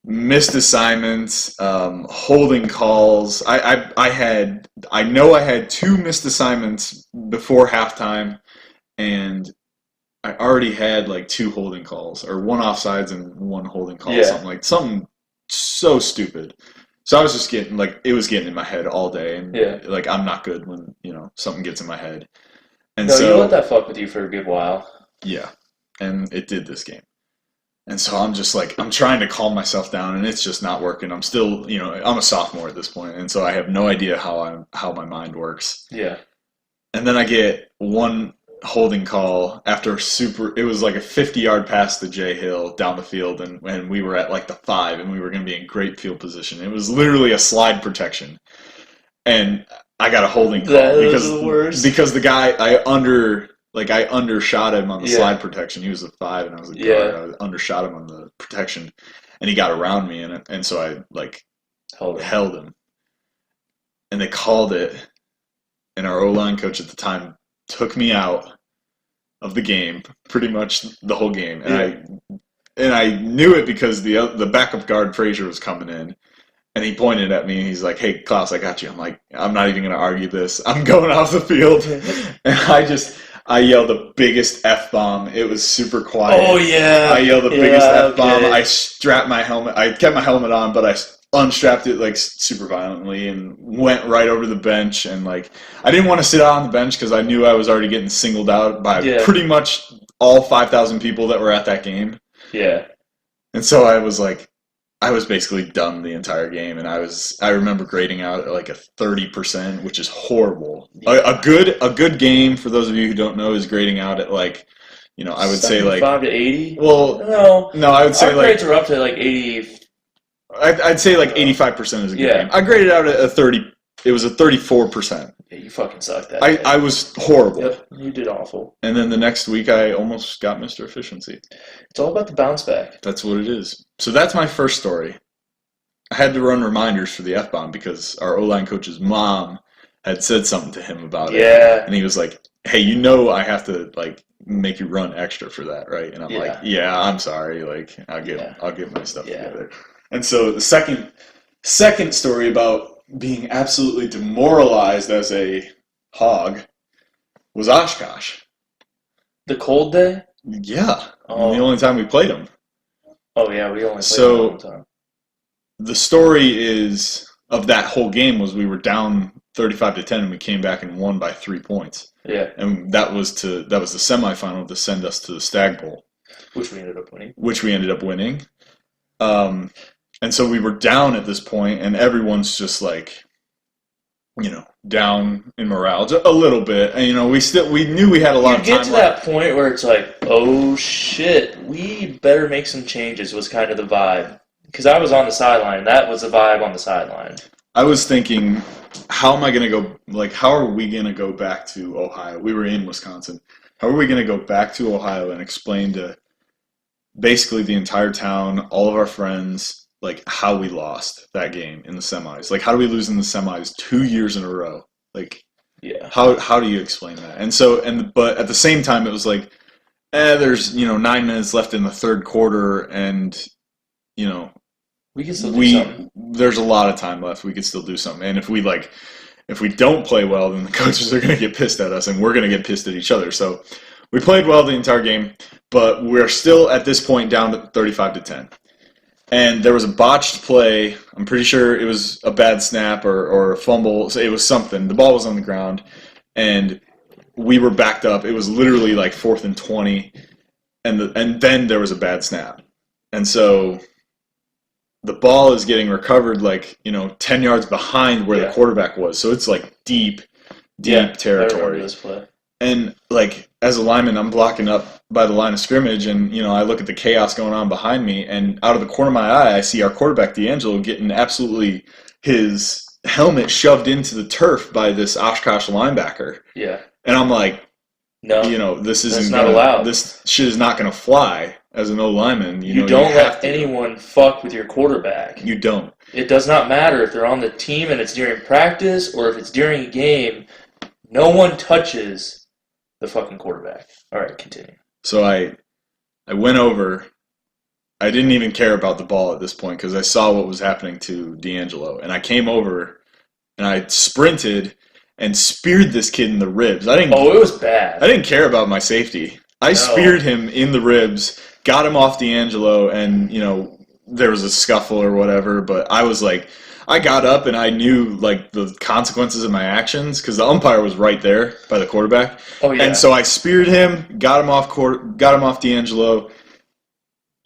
missed assignments, holding calls. I know I had 2 missed assignments before halftime, and I already had like 2 holding calls, or 1 offsides and 1 holding call, Yeah. something so stupid. So I was just getting it was getting in my head all day, and Yeah. like I'm not good when something gets in my head, and No, so you let that fuck with you for a good while. yeah, and it did this game. And so I'm just like, I'm trying to calm myself down, and it's just not working. I'm still, I'm a sophomore at this point, and so I have no idea how my mind works. Yeah. And then I get 1 holding call after it was like a 50-yard pass to Jay Hill down the field, and we were at like the 5, and we were going to be in great field position. It was literally a slide protection, and I got a holding call That was the worst. because the guy I undershot him on the Yeah. slide protection. He was a 5, and I was a guard. Yeah. I undershot him on the protection, and he got around me, and so I Hold on. held him, and they called it, and our O-line coach at the time took me out of the game, pretty much the whole game, and I knew it because the backup guard Frazier was coming in, and he pointed at me, and he's like, "Hey, Klaus, I got you." I'm like, "I'm not even going to argue this. I'm going off the field," and I yelled the biggest F-bomb. It was super quiet. Oh yeah. I yelled the biggest F-bomb. okay. I strapped my helmet. I kept my helmet on, but I unstrapped it like super violently and went right over the bench. And like, I didn't want to sit out on the bench because I knew I was already getting singled out by pretty much all 5,000 people that were at that game. Yeah. And so I was basically done the entire game, and I remember grading out at like a 30%, which is horrible. A good game, for those of you who don't know, is grading out at like, I would say like 75 to 80. Well, no, I would say our like grades are up to like 80. I'd say like 85% is a good Yeah. game. I graded out at a 30. It was a 34%. Yeah, you fucking sucked that. I was horrible. Yep, you did awful. And then the next week, I almost got Mr. Efficiency. It's all about the bounce back. That's what it is. So that's my first story. I had to run reminders for the F-bomb because our O-line coach's mom had said something to him about it. Yeah. And he was like, hey, I have to like make you run extra for that, right? And I'm like, yeah, I'm sorry, like I'll get my stuff together. And so the second story about being absolutely demoralized as a hog was Oshkosh. The cold day? Yeah, the only time we played them. Oh yeah, we only played them one time. The story is of that whole game was we were down 35-10 and we came back and won by 3 points. Yeah. And that was the semifinal to send us to the Stag Bowl. Which we ended up winning. And so we were down at this point and everyone's just like, down in morale a little bit. And, we knew we had a lot of time. You get to that point where it's like, oh shit, we better make some changes was kind of the vibe. Because I was on the sideline. That was the vibe on the sideline. I was thinking, how am I going to go, like, how are we going to go back to Ohio? We were in Wisconsin. How are we going to go back to Ohio and explain to basically the entire town, all of our friends, like, how we lost that game in the semis? Like, how do we lose in the semis 2 years in a row? Like, yeah. How do you explain that? And so, but at the same time, it was like, there's, 9 minutes left in the third quarter and, we can still do something. There's a lot of time left. We could still do something. And if we don't play well, then the coaches are going to get pissed at us, and we're going to get pissed at each other. So we played well the entire game, but we're still at this point down to 35-10. And there was a botched play. I'm pretty sure it was a bad snap or a fumble. So it was something. The ball was on the ground, and we were backed up. It was literally like 4th and 20, and then there was a bad snap. And so the ball is getting recovered 10 yards behind where the quarterback was. So it's like deep territory. I remember this play. And as a lineman, I'm blocking up by the line of scrimmage and, I look at the chaos going on behind me and out of the corner of my eye, I see our quarterback, D'Angelo, getting absolutely his helmet shoved into the turf by this Oshkosh linebacker. Yeah. And I'm like, no, this isn't not allowed. This shit is not going to fly. As an O-lineman, you don't let anyone fuck with your quarterback. You don't. It does not matter if they're on the team and it's during practice or if it's during a game. No one touches the fucking quarterback. All right, continue. So I went over. I didn't even care about the ball at this point because I saw what was happening to D'Angelo. And I came over and I sprinted and speared this kid in the ribs. It was bad. I didn't care about my safety. I speared him in the ribs, got him off D'Angelo, and, there was a scuffle or whatever, but I was like, I got up and I knew, the consequences of my actions because the umpire was right there by the quarterback. Oh, yeah. And so I speared him, got him off D'Angelo,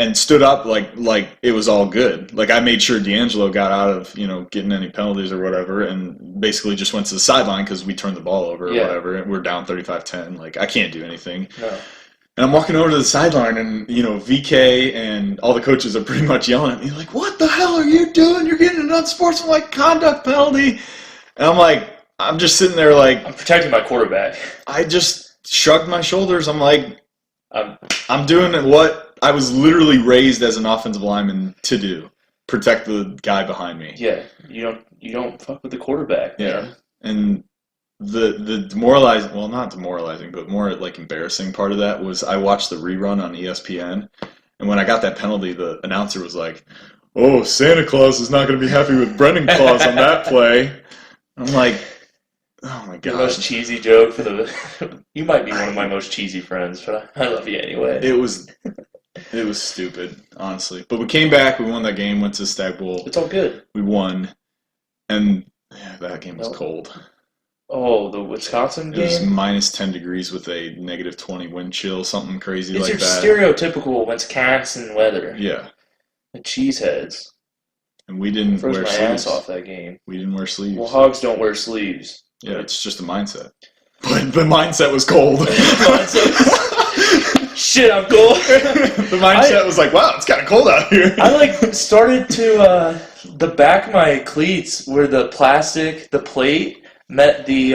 and stood up like it was all good. Like, I made sure D'Angelo got out of, getting any penalties or whatever, and basically just went to the sideline because we turned the ball over or whatever, and we're down 35-10. Like, I can't do anything. No. And I'm walking over to the sideline, and, VK and all the coaches are pretty much yelling at me, like, what the hell are you doing? You're getting an unsportsmanlike conduct penalty. And I'm like, I'm just sitting there like... I'm protecting my quarterback. I just shrugged my shoulders. I'm like, I'm doing what I was literally raised as an offensive lineman to do. Protect the guy behind me. Yeah, you don't fuck with the quarterback, man. Yeah, and... The demoralizing, well, not demoralizing, but more embarrassing part of that was I watched the rerun on ESPN, and when I got that penalty, the announcer was like, "Oh, Santa Claus is not going to be happy with Brendan Claus on that play." I'm like, "Oh my god!" The most cheesy joke for the. You might be one of my most cheesy friends, but I love you anyway. It was stupid, honestly. But we came back, we won that game, went to the Stag Bowl. It's all good. We won, and that game was cold. Oh, the Wisconsin game? It was minus 10 degrees with a negative 20 wind chill, something crazy like that. It's your stereotypical Wisconsin weather. Yeah. The cheeseheads. And we didn't wear sleeves. Froze my ass off that game. We didn't wear sleeves. Well, hogs don't wear sleeves. Yeah, it's just a mindset. But the mindset was cold. Shit, I'm cold. The mindset was like, wow, it's kind of cold out here. I started to, the back of my cleats where the plate met the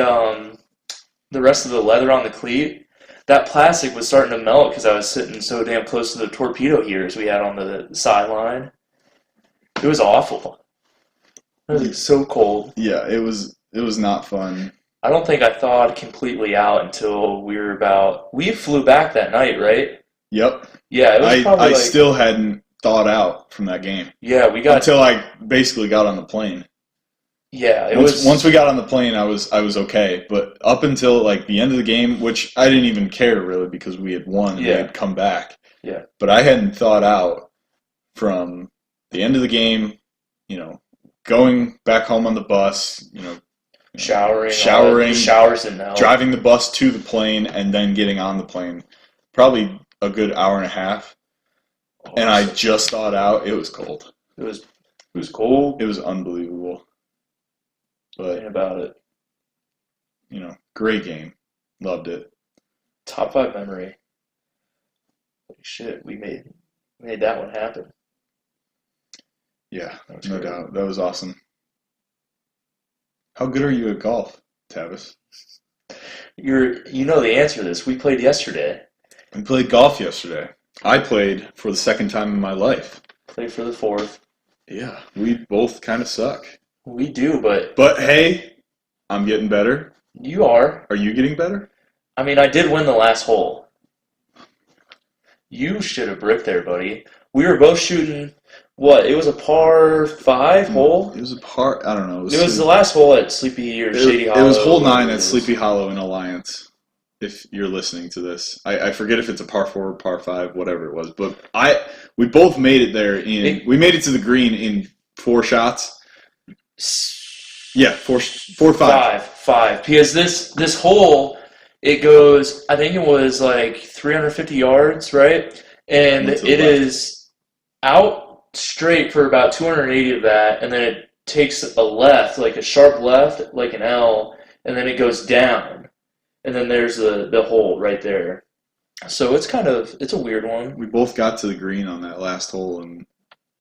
rest of the leather on the cleat, that plastic was starting to melt because I was sitting so damn close to the torpedo heaters we had on the sideline. It was awful. It was so cold. Yeah, it was not fun. I don't think I thawed completely out until we flew back that night, right? Yep. Yeah, it was probably I like, still hadn't thawed out from that game yeah, until I basically got on the plane. it Once was, we got on the plane, I was okay. But up until like the end of the game, which I didn't even care really because we had won and we yeah, had come back. yeah. But I hadn't thawed out from the end of the game, you know, going back home on the bus, Showering, the showers didn't help. driving the bus to the plane, and then getting on the plane. Probably a good hour and a half. And I just thawed out. It was cold. It was cold. It was unbelievable. But Thinking about it. Great game. Loved it. Top 5 memory. Holy shit, we made that one happen. Yeah, That was no great. doubt. That was awesome. How good are you at golf, Tavis? You know the answer to this. We played yesterday. We played golf yesterday. I played for the second time in my life. Played for the 4th. Yeah, we both kind of suck. We do, but But hey, I'm getting better. you are. Are you getting better? I mean, I did win the last hole. You should have bricked there, buddy. We were both shooting, what? It was a par 5 hole? It was a part. I don't know. It was the last hole at Sleepy or Shady Hollow. It was hole 9 whatever it at is. Sleepy Hollow in Alliance. If you're listening to this, I forget if it's a par 4 or par 5, whatever it was. But we both made it there we made it to the green in 4 shots. Yeah, four, 5. Five. Because this hole, it goes, I think it was like 350 yards, right? And Went to the it left. is out straight for about 280 of that, and then it takes a left, like a sharp left, like an L, and then it goes down. And then there's the hole right there. So it's a weird one. We both got to the green on that last hole, and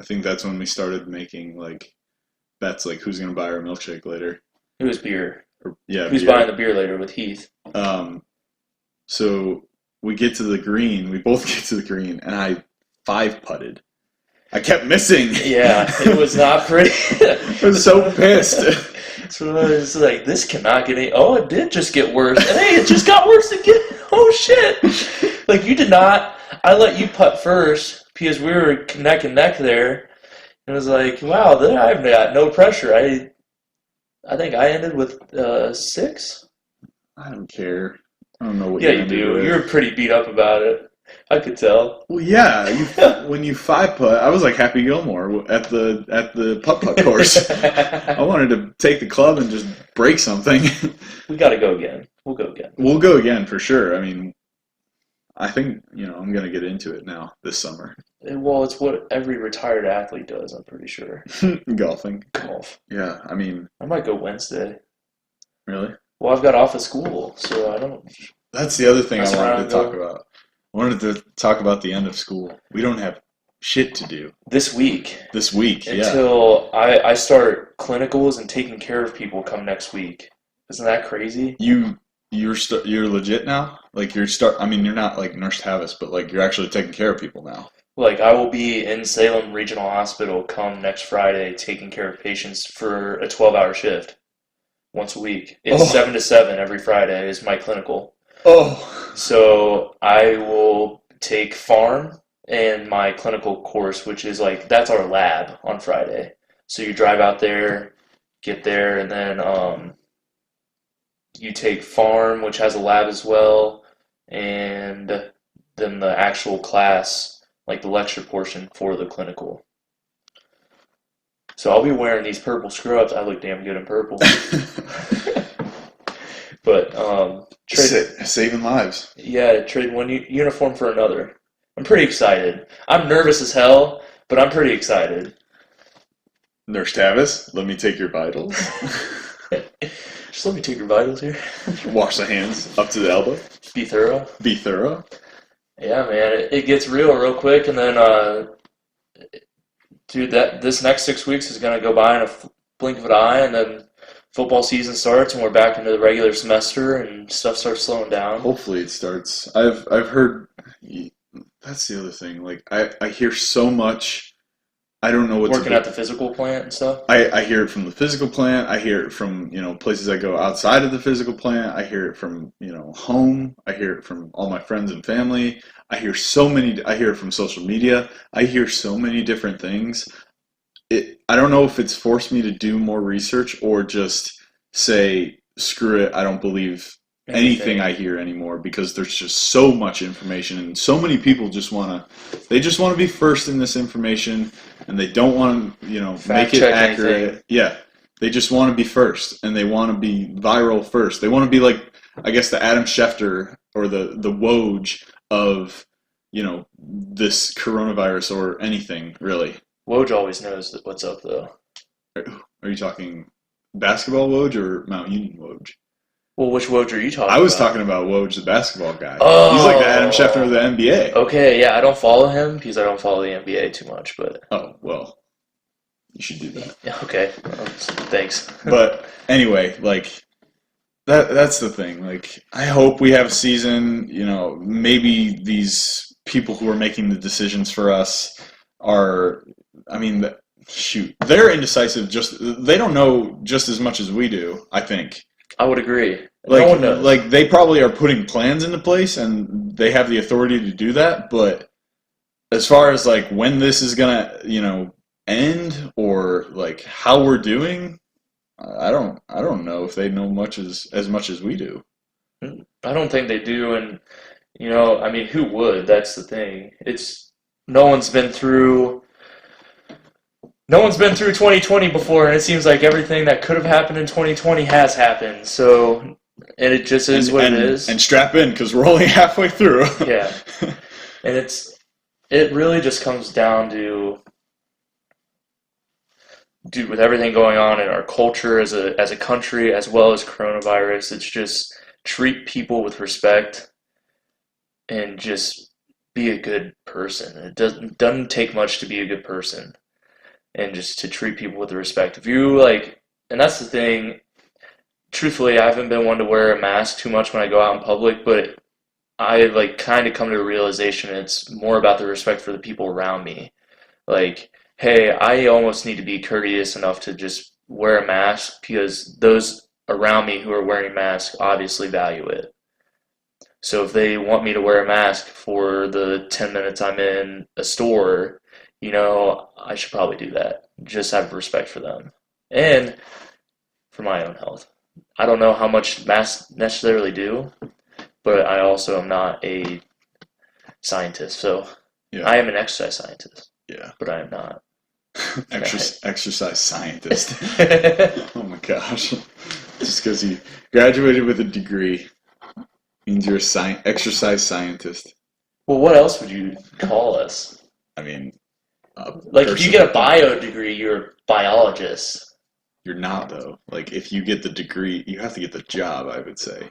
I think that's when we started making like bets, like who's gonna buy our milkshake later. It was beer. Or, yeah, Who's beer. buying the beer later with Heath? So we get to the green. We both get to the green, and I 5-putted. I kept missing. Yeah, it was not pretty. I was so pissed. So I was like, this cannot get any. Oh, it did just get worse. And hey, it just got worse again. Oh, shit. Like, you did not. I let you putt first because we were neck and neck there. And it was like, wow, I've got no pressure. I think I ended with 6. I don't care. I don't know what Yeah, you you ended do. with. You were pretty beat up about it. I could tell. Well, yeah. When you 5-putt, I was like Happy Gilmore at the putt course. I wanted to take the club and just break something. We got to go again. We'll go again. We'll go again for sure. I mean, I think I'm gonna get into it now this summer. Well, it's what every retired athlete does, I'm pretty sure. Golfing. Golf. Yeah, I mean, I might go Wednesday. really. Well, I've got off of school, so I don't. That's the other thing Mess I wanted around, to talk go. about. I wanted to talk about the end of school. We don't have shit to do This week this week. Yeah. until I start clinicals and taking care of people come next week. Isn't that crazy? You're legit now? Like I mean, you're not like Nurse Tavis, but like you're actually taking care of people now. Like, I will be in Salem Regional Hospital come next Friday taking care of patients for a 12-hour shift once a week. It's Oh. 7 to 7 every Friday is my clinical. Oh. So I will take pharm and my clinical course, which is like, that's our lab on Friday. So you drive out there, get there, and then you take pharm, which has a lab as well, and then the actual class, like the lecture portion for the clinical. So I'll be wearing these purple scrubs. I look damn good in purple. But Saving lives. trade one uniform for another. I'm pretty excited. I'm nervous as hell, but I'm pretty excited. Nurse Tavis, let me take your vitals. Just let me take your vitals here. Wash the hands up to the elbow. Be thorough. Be thorough. Yeah, man, it gets real quick, and then, dude, this next 6 weeks is gonna go by in a blink of an eye, and then football season starts, and we're back into the regular semester, and stuff starts slowing down. Hopefully it starts. I've heard that's the other thing. Like I hear so much I don't know what Working to at the physical plant and stuff? I hear it from the physical plant. I hear it from, places I go outside of the physical plant. I hear it from, home. I hear it from all my friends and family. I hear it from social media. I hear so many different things. I don't know if it's forced me to do more research or just say, screw it, I don't believe anything I hear anymore, because there's just so much information and so many people just want to be first in this information, and they don't want to, make it accurate. Anything. Yeah. They just want to be first, and they want to be viral first. They want to be like, I guess, the Adam Schefter or the Woj of, this coronavirus or anything, really. Woj always knows what's up, though. Are you talking basketball Woj or Mount Union Woj? Well, which Woj are you talking about? I was talking about Woj, the basketball guy. Oh. He's like the Adam Schefter of the NBA. Okay, yeah, I don't follow him because I don't follow the NBA too much, but... Oh, well, you should do that. Yeah, okay, well, thanks. But anyway, like, that's the thing. Like, I hope we have a season, maybe these people who are making the decisions for us are, shoot, they're indecisive. They don't know just as much as we do, I think. I would agree. No one knows. Like, they probably are putting plans into place, and they have the authority to do that. But as far as like when this is gonna, end, or like how we're doing, I don't know if they know as much as we do. I don't think they do, and who would? That's the thing. No one's been through 2020 before, and it seems like everything that could have happened in 2020 has happened. So, and it just is what it is. And strap in, because we're only halfway through. Yeah, and it really just comes down to, dude, with everything going on in our culture as a country, as well as coronavirus, it's just treat people with respect and just be a good person. It doesn't take much to be a good person. And just to treat people with respect. If you and that's the thing, truthfully, I haven't been one to wear a mask too much when I go out in public, but I kind of come to a realization it's more about the respect for the people around me. Like, hey, I almost need to be courteous enough to just wear a mask because those around me who are wearing masks obviously value it. So if they want me to wear a mask for the 10 minutes I'm in a store, I should probably do that. Just have respect for them. And for my own health. I don't know how much masks necessarily do, but I also am not a scientist. So yeah. I am an exercise scientist. Yeah. But I am not. Exercise scientist. Oh my gosh. Just because you graduated with a degree means you're exercise scientist. Well, what else would you call us? If you get a bio degree, you're a biologist. You're not, though. Like, if you get the degree, you have to get the job, I would say.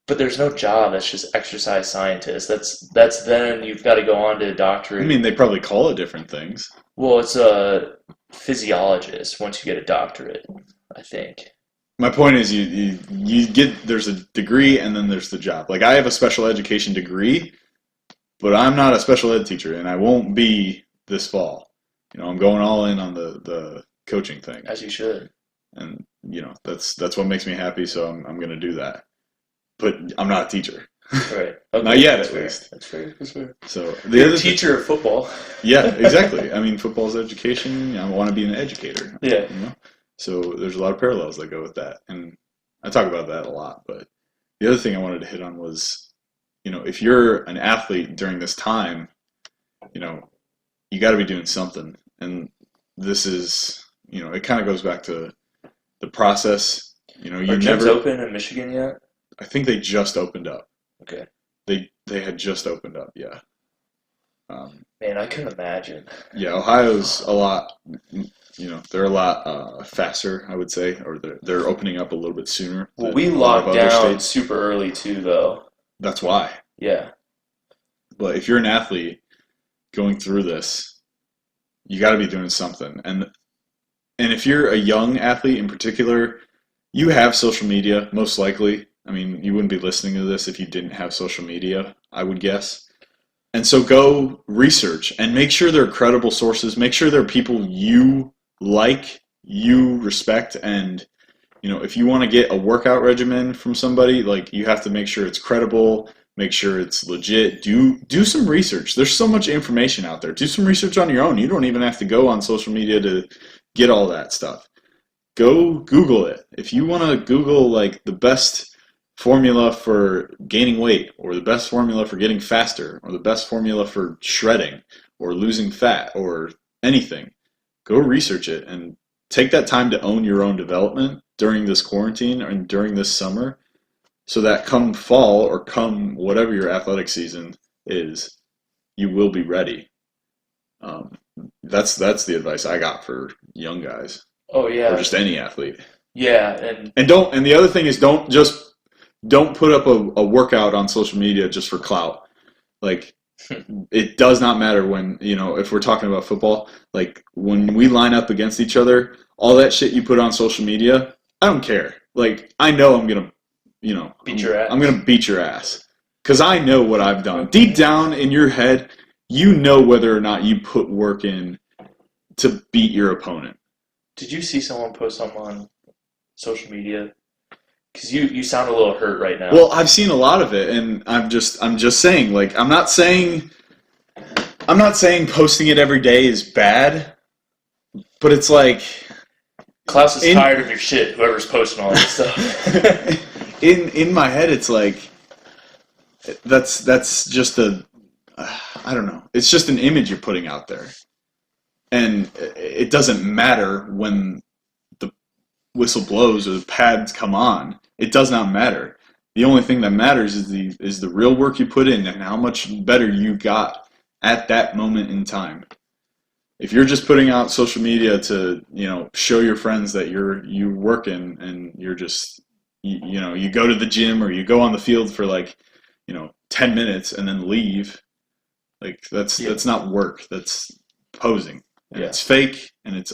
But there's no job that's just exercise scientist. That's then you've got to go on to a doctorate. They probably call it different things. Well, it's a physiologist once you get a doctorate, I think. My point is there's a degree and then there's the job. Like, I have a special education degree, but I'm not a special ed teacher, and I won't be this fall. I'm going all in on the coaching thing. As you should. And, that's what makes me happy, so I'm going to do that. But I'm not a teacher. Right. Okay. Not yet, at least. That's fair. So you're a teacher of football. Yeah, exactly. Football's education. I want to be an educator. Yeah. So there's a lot of parallels that go with that. And I talk about that a lot. But the other thing I wanted to hit on was, if you're an athlete during this time, you got to be doing something. And this is, it kind of goes back to the process. Are gyms open in Michigan yet? I think they just opened up. Okay. They had just opened up, yeah. Man, I couldn't imagine. Yeah, Ohio's a lot, they're a lot faster, I would say, or they're opening up a little bit sooner. Well, we locked down super early too, though. That's why. Yeah. But if you're an athlete going through this, you got to be doing something. And if you're a young athlete in particular, you have social media, most likely. You wouldn't be listening to this if you didn't have social media, I would guess. And so go research and make sure they're credible sources. Make sure they're people you like, you respect, and if you want to get a workout regimen from somebody, like, you have to make sure it's credible, make sure it's legit. Do some research. There's so much information out there. Do some research on your own. You don't even have to go on social media to get all that stuff. Go Google it. If you want to Google like the best formula for gaining weight, or the best formula for getting faster, or the best formula for shredding or losing fat or anything, go research it and take that time to own your own development during this quarantine and during this summer, so that come fall or come whatever your athletic season is, you will be ready. That's the advice I got for young guys. Oh yeah. Or just any athlete. Yeah, and the other thing is, don't put up a workout on social media just for clout. Like, it does not matter when, if we're talking about football, like when we line up against each other, all that shit you put on social media, I don't care. Like, I know I'm going to, beat your ass. I'm going to beat your ass. Because I know what I've done. Deep down in your head, you know whether or not you put work in to beat your opponent. Did you see someone post something on social media? Because you sound a little hurt right now. Well, I've seen a lot of it, and I'm just saying, like, I'm not saying posting it every day is bad, but it's like, Klaus is tired of your shit, whoever's posting all this stuff. in my head, it's like, that's just I don't know. It's just an image you're putting out there. And it doesn't matter when the whistle blows or the pads come on. It does not matter. The only thing that matters is the real work you put in and how much better you got at that moment in time. If you're just putting out social media to, show your friends that you're working, and you're just, you go to the gym or you go on the field for 10 minutes and then leave, like, that's not work. That's posing. And it's fake, and it's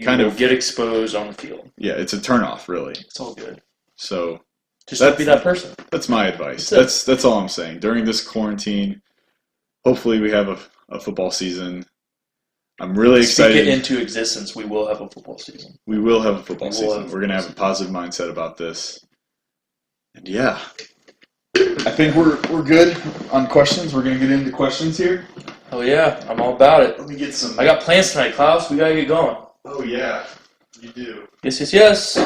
kind of get exposed on the field. Yeah, it's a turnoff, really. It's all good. So just don't be that person. That's my advice. That's all I'm saying. During this quarantine, hopefully we have a football season. I'm really excited. Speak it into existence. We will have a football season. We will have a football season. We're going to have a positive mindset about this. And yeah, I think we're good on questions. We're going to get into questions here. Oh yeah, I'm all about it. Let me get some. I got plans tonight, Klaus. We gotta get going. Oh yeah, you do. Yes.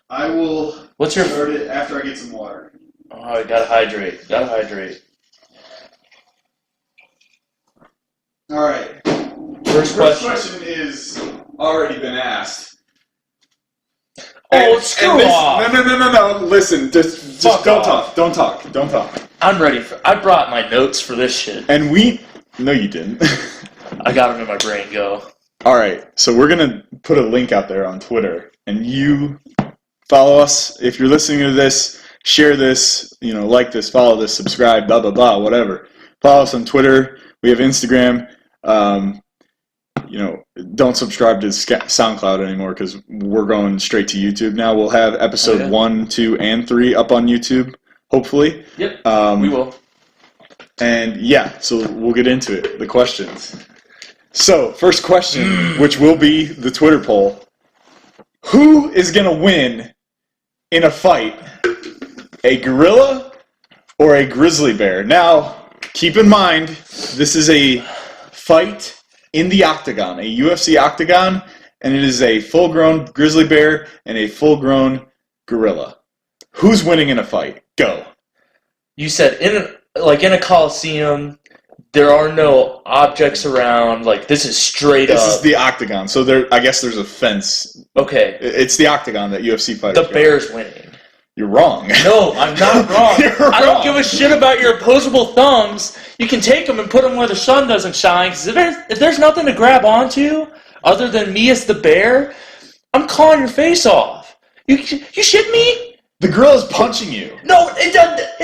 I will. What's your? Start it after I get some water. Oh, I gotta hydrate. All right. First question is already been asked. Oh, screw off! No. Listen, just don't talk. Don't talk. I'm ready I brought my notes for this shit. And no, you didn't. I got them in my brain. Go. All right, so we're gonna put a link out there on Twitter, and you follow us. If you're listening to this, share this. Like this, follow this, subscribe, blah blah blah, whatever. Follow us on Twitter. We have Instagram. Don't subscribe to SoundCloud anymore because we're going straight to YouTube now. We'll have episode 1, 2, and 3 up on YouTube, hopefully. Yep, we will. And yeah, so we'll get into it, the questions. So, first question, which will be the Twitter poll. Who is going to win in a fight? A gorilla or a grizzly bear? Now, keep in mind, this is a fight in the octagon, a UFC octagon, and it is a full-grown grizzly bear and a full-grown gorilla. Who's winning in a fight? Go. You said in a coliseum, there are no objects around. Like, this is straight up. This is the octagon, so I guess there's a fence. Okay. It's the octagon that UFC fighters. The bear's winning. You're wrong. No, I'm not wrong. You're wrong. I don't give a shit about your opposable thumbs. You can take them and put them where the sun doesn't shine. Because if there's nothing to grab onto other than me as the bear, I'm clawing your face off. You shit me? The gorilla's punching you. No, it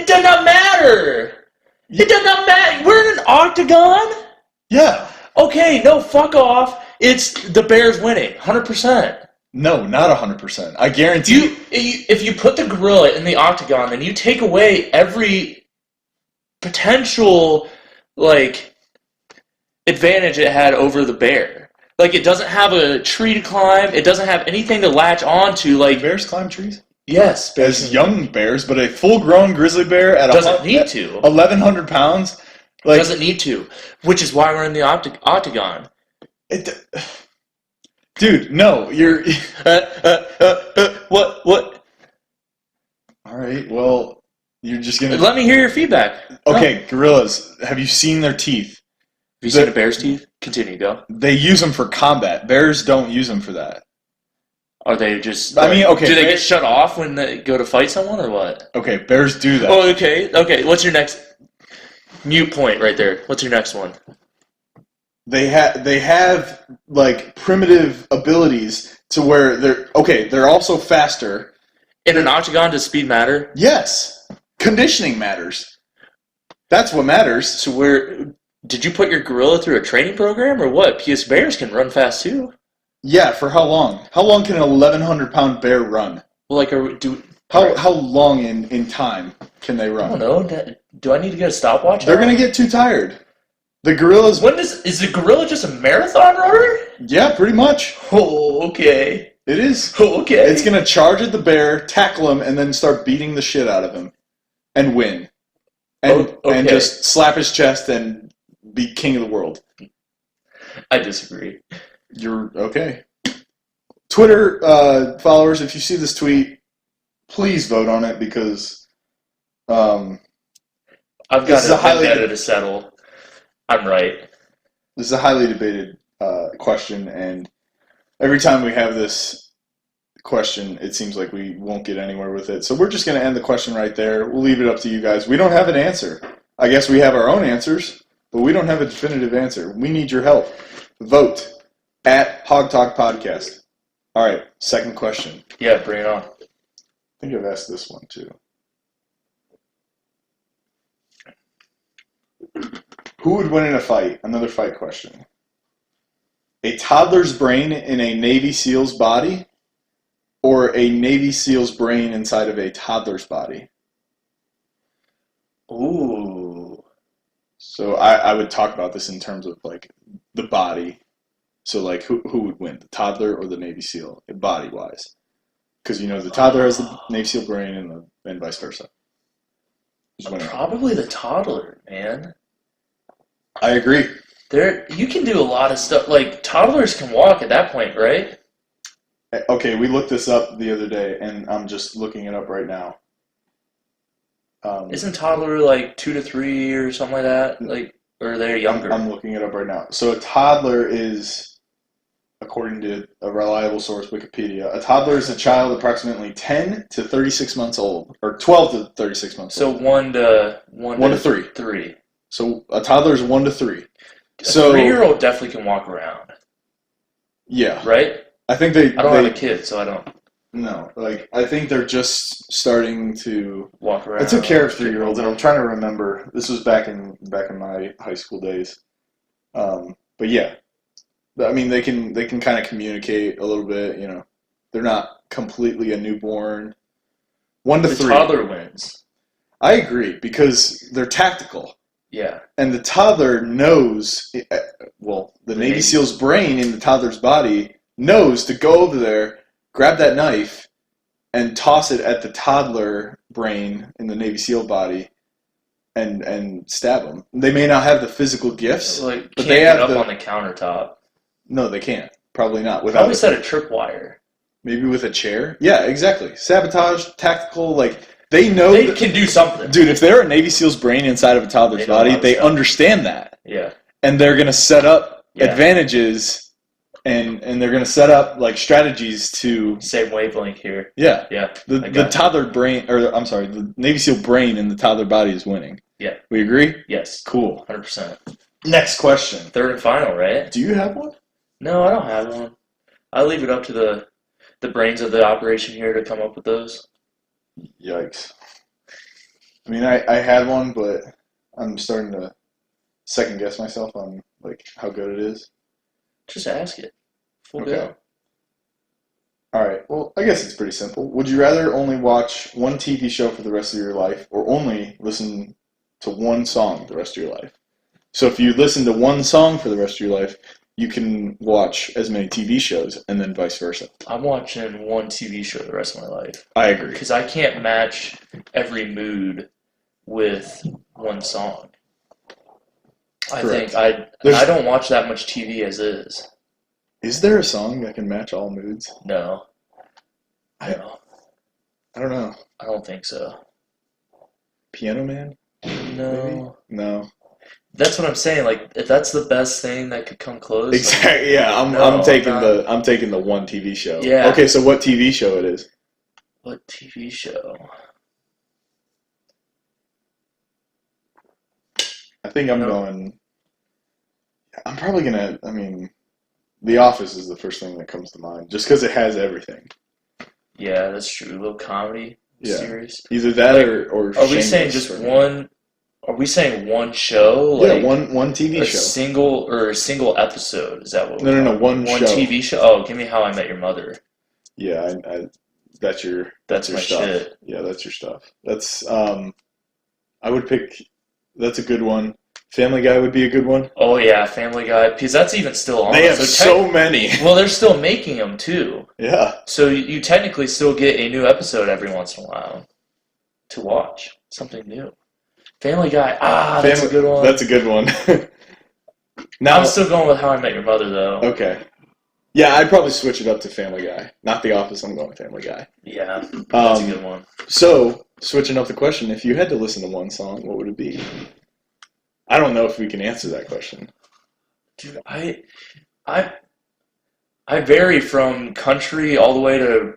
does not matter. It does not matter. We're in an octagon? Yeah. Okay, no, fuck off. It's the bear's winning, 100%. No, not 100%. I guarantee If you put the gorilla in the octagon, then you take away every potential like advantage it had over the bear. Like it doesn't have a tree to climb. It doesn't have anything to latch onto. Do Like bears climb trees? yes, As young bears, but a full-grown grizzly bear at doesn't need to. 1,100 pounds, like Doesn't need to, which is why we're in the octagon. it, dude. No, you're. What? All right. Well, you're just gonna. Let me hear your feedback. Okay, gorillas. Have you seen their teeth? Have you seen a bear's teeth? Continue, go. They use them for combat. Bears don't use them for that. Are they just? I mean, okay. Do they get shut off when they go to fight someone, or what? Okay, bears do that. Oh, okay. What's your next mute point right there? What's your next one? They have like primitive abilities to where they're also faster. In an octagon, does speed matter? Yes, conditioning matters. That's what matters. So did you put your gorilla through a training program, or what? Because bears can run fast too. Yeah, for how long? How long can an 1,100-pound bear run? Well, like, How long in time can they I run? don't know. Do I need to get a stopwatch? They're gonna get too tired. The gorillas. Is the gorilla just a marathon runner? Yeah, pretty much. Oh, okay. It is. Oh, okay. It's gonna charge at the bear, tackle him, and then start beating the shit out of him, and win, and just slap his chest and be king of the world. I disagree. You're okay. Twitter followers, if you see this tweet, please vote on it because I've got a vendetta to settle. I'm right. This is a highly debated question, and every time we have this question, it seems like we won't get anywhere with it. So we're just going to end the question right there. We'll leave it up to you guys. We don't have an answer. I guess we have our own answers, but we don't have a definitive answer. We need your help. Vote at Hog Talk Podcast. All right, second question. Yeah, bring it on. I think I've asked this one too. Who would win in a fight? Another fight question. A toddler's brain in a Navy SEAL's body or a Navy SEAL's brain inside of a toddler's body? Ooh. So I would talk about this in terms of like the body. So like who would win, the toddler or the Navy SEAL, body-wise? Because the toddler has the Navy SEAL brain and vice versa. Probably the toddler, man. I agree. You can do a lot of stuff. Like, toddlers can walk at that point, right? Okay, we looked this up the other day, and I'm just looking it up right now. Isn't toddler like 2 to 3 or something like that? Like, or they're younger? I'm looking it up right now. So a toddler is, according to a reliable source, Wikipedia, a toddler is a child approximately 10 to 36 months old, or 12 to 36 months old. So one to 3. 3. So a toddler is 1 to 3. A 3-year-old definitely can walk around. Yeah. Right? I think I don't have a kid, so I don't. No, I think they're just starting to walk around. I took care of 3-year-olds, and I'm trying to remember. This was back in my high school days. But yeah, I mean they can kind of communicate a little bit. They're not completely a newborn. 1 to 3. The toddler wins. I agree because they're tactical. Yeah. And the toddler knows. Well, the Navy SEAL's brain in the toddler's body knows to go over there, grab that knife, and toss it at the toddler brain in the Navy SEAL body, and stab them. They may not have the physical gifts, but they get have up on the countertop. No, they can't. Probably not. Probably set a tripwire. Maybe with a chair. Yeah, exactly. Sabotage, tactical. Like they know they can do something, dude. If they're a Navy SEAL's brain inside of a toddler's body, they understand that. Yeah. And they're gonna set up advantages. And they're going to set up like strategies to same wavelength here. Yeah. Yeah. The toddler brain, or I'm sorry, the Navy SEAL brain in the toddler body is winning. Yeah. We agree? Yes. Cool. 100%. Next question. Third and final, right? Do you have one? No, I don't have one. I leave it up to the brains of the operation here to come up with those. Yikes. I mean, I had one, but I'm starting to second guess myself on like how good it is. Just ask it. Full go. All right. Well, I guess it's pretty simple. Would you rather only watch one TV show for the rest of your life or only listen to one song the rest of your life. So if you listen to one song for the rest of your life, you can watch as many TV shows, and then vice versa. I'm watching one TV show the rest of my life. I agree. Because I can't match every mood with one song. Correct. I don't watch that much TV as is. Is there a song that can match all moods? No. I don't know. I don't think so. Piano Man? No. Maybe? No. That's what I'm saying. Like, if that's the best thing that could come close. Exactly. Yeah, I'm taking the one TV show. Yeah. Okay, so what TV show it is? What TV show? I think I'm going. I'm probably gonna. I mean, The Office is the first thing that comes to mind, just because it has everything. Yeah, that's true. A little comedy series. Either that or. Are we saying just one? Are we saying one show? Like one TV show. A single episode? Is that what? No. One show. TV show. Oh, give me How I Met Your Mother. Yeah, that's your my stuff. shit. Yeah, that's your stuff. That's I would pick. That's a good one. Family Guy would be a good one. Oh yeah, Family Guy, because that's even still on. They have so many. Well, they're still making them too. Yeah. So you technically still get a new episode every once in a while to watch something new. Family Guy, that's a good one. That's a good one. Now I'm still going with How I Met Your Mother though. Okay. Yeah, I'd probably switch it up to Family Guy. Not The Office, I'm going with Family Guy. Yeah, that's a good one. So, switching up the question, if you had to listen to one song, what would it be? I don't know if we can answer that question. Dude, I vary from country all the way to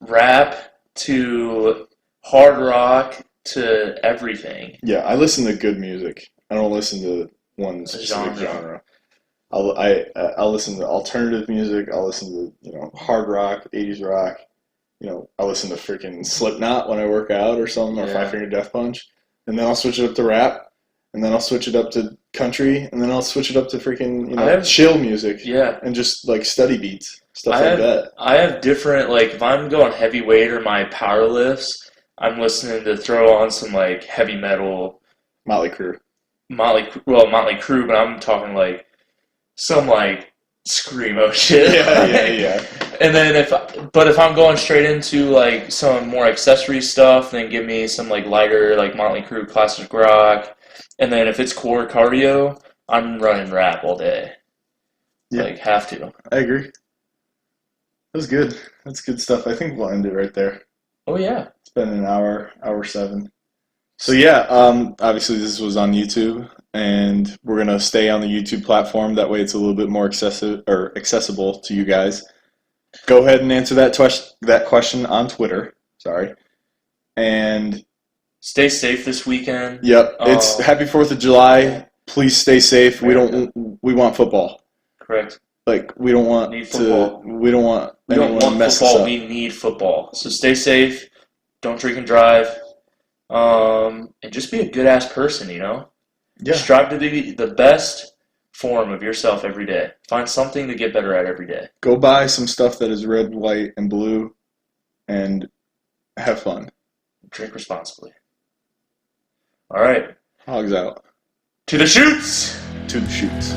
rap to hard rock to everything. Yeah, I listen to good music. I don't listen to one specific genre. I'll listen to alternative music. I'll listen to hard rock, 80s rock. I'll listen to freaking Slipknot when I work out or something, or Five Finger Death Punch, and then I'll switch it up to rap. And then I'll switch it up to country, and then I'll switch it up to freaking, chill music. Yeah. And just, like, study beats, stuff like that. I have different, like, if I'm going heavyweight or my power lifts, I'm listening to throw on some, like, heavy metal. Motley Crue. Motley Crue, but I'm talking, like, some, like, screamo shit. Yeah. And then if I'm going straight into, like, some more accessory stuff, then give me some, like, lighter, like, Motley Crue classic rock. And then if it's core cardio, I'm running rap all day. Yeah. Like, have to. I agree. That was good. That's good stuff. I think we'll end it right there. Oh, yeah. It's been an hour 7. So, yeah, obviously this was on YouTube, and we're going to stay on the YouTube platform. That way it's a little bit more accessible to you guys. Go ahead and answer that question on Twitter. Sorry. And... stay safe this weekend. Yep. It's Happy 4th of July. Please stay safe. We want football. Correct. Like, we don't want football. We don't want football. Us up. We need football. So stay safe. Don't drink and drive. And just be a good ass person, Yeah. Strive to be the best form of yourself every day. Find something to get better at every day. Go buy some stuff that is red, white, and blue, and have fun. Drink responsibly. All right. Hogs out. To the shoots! To the shoots.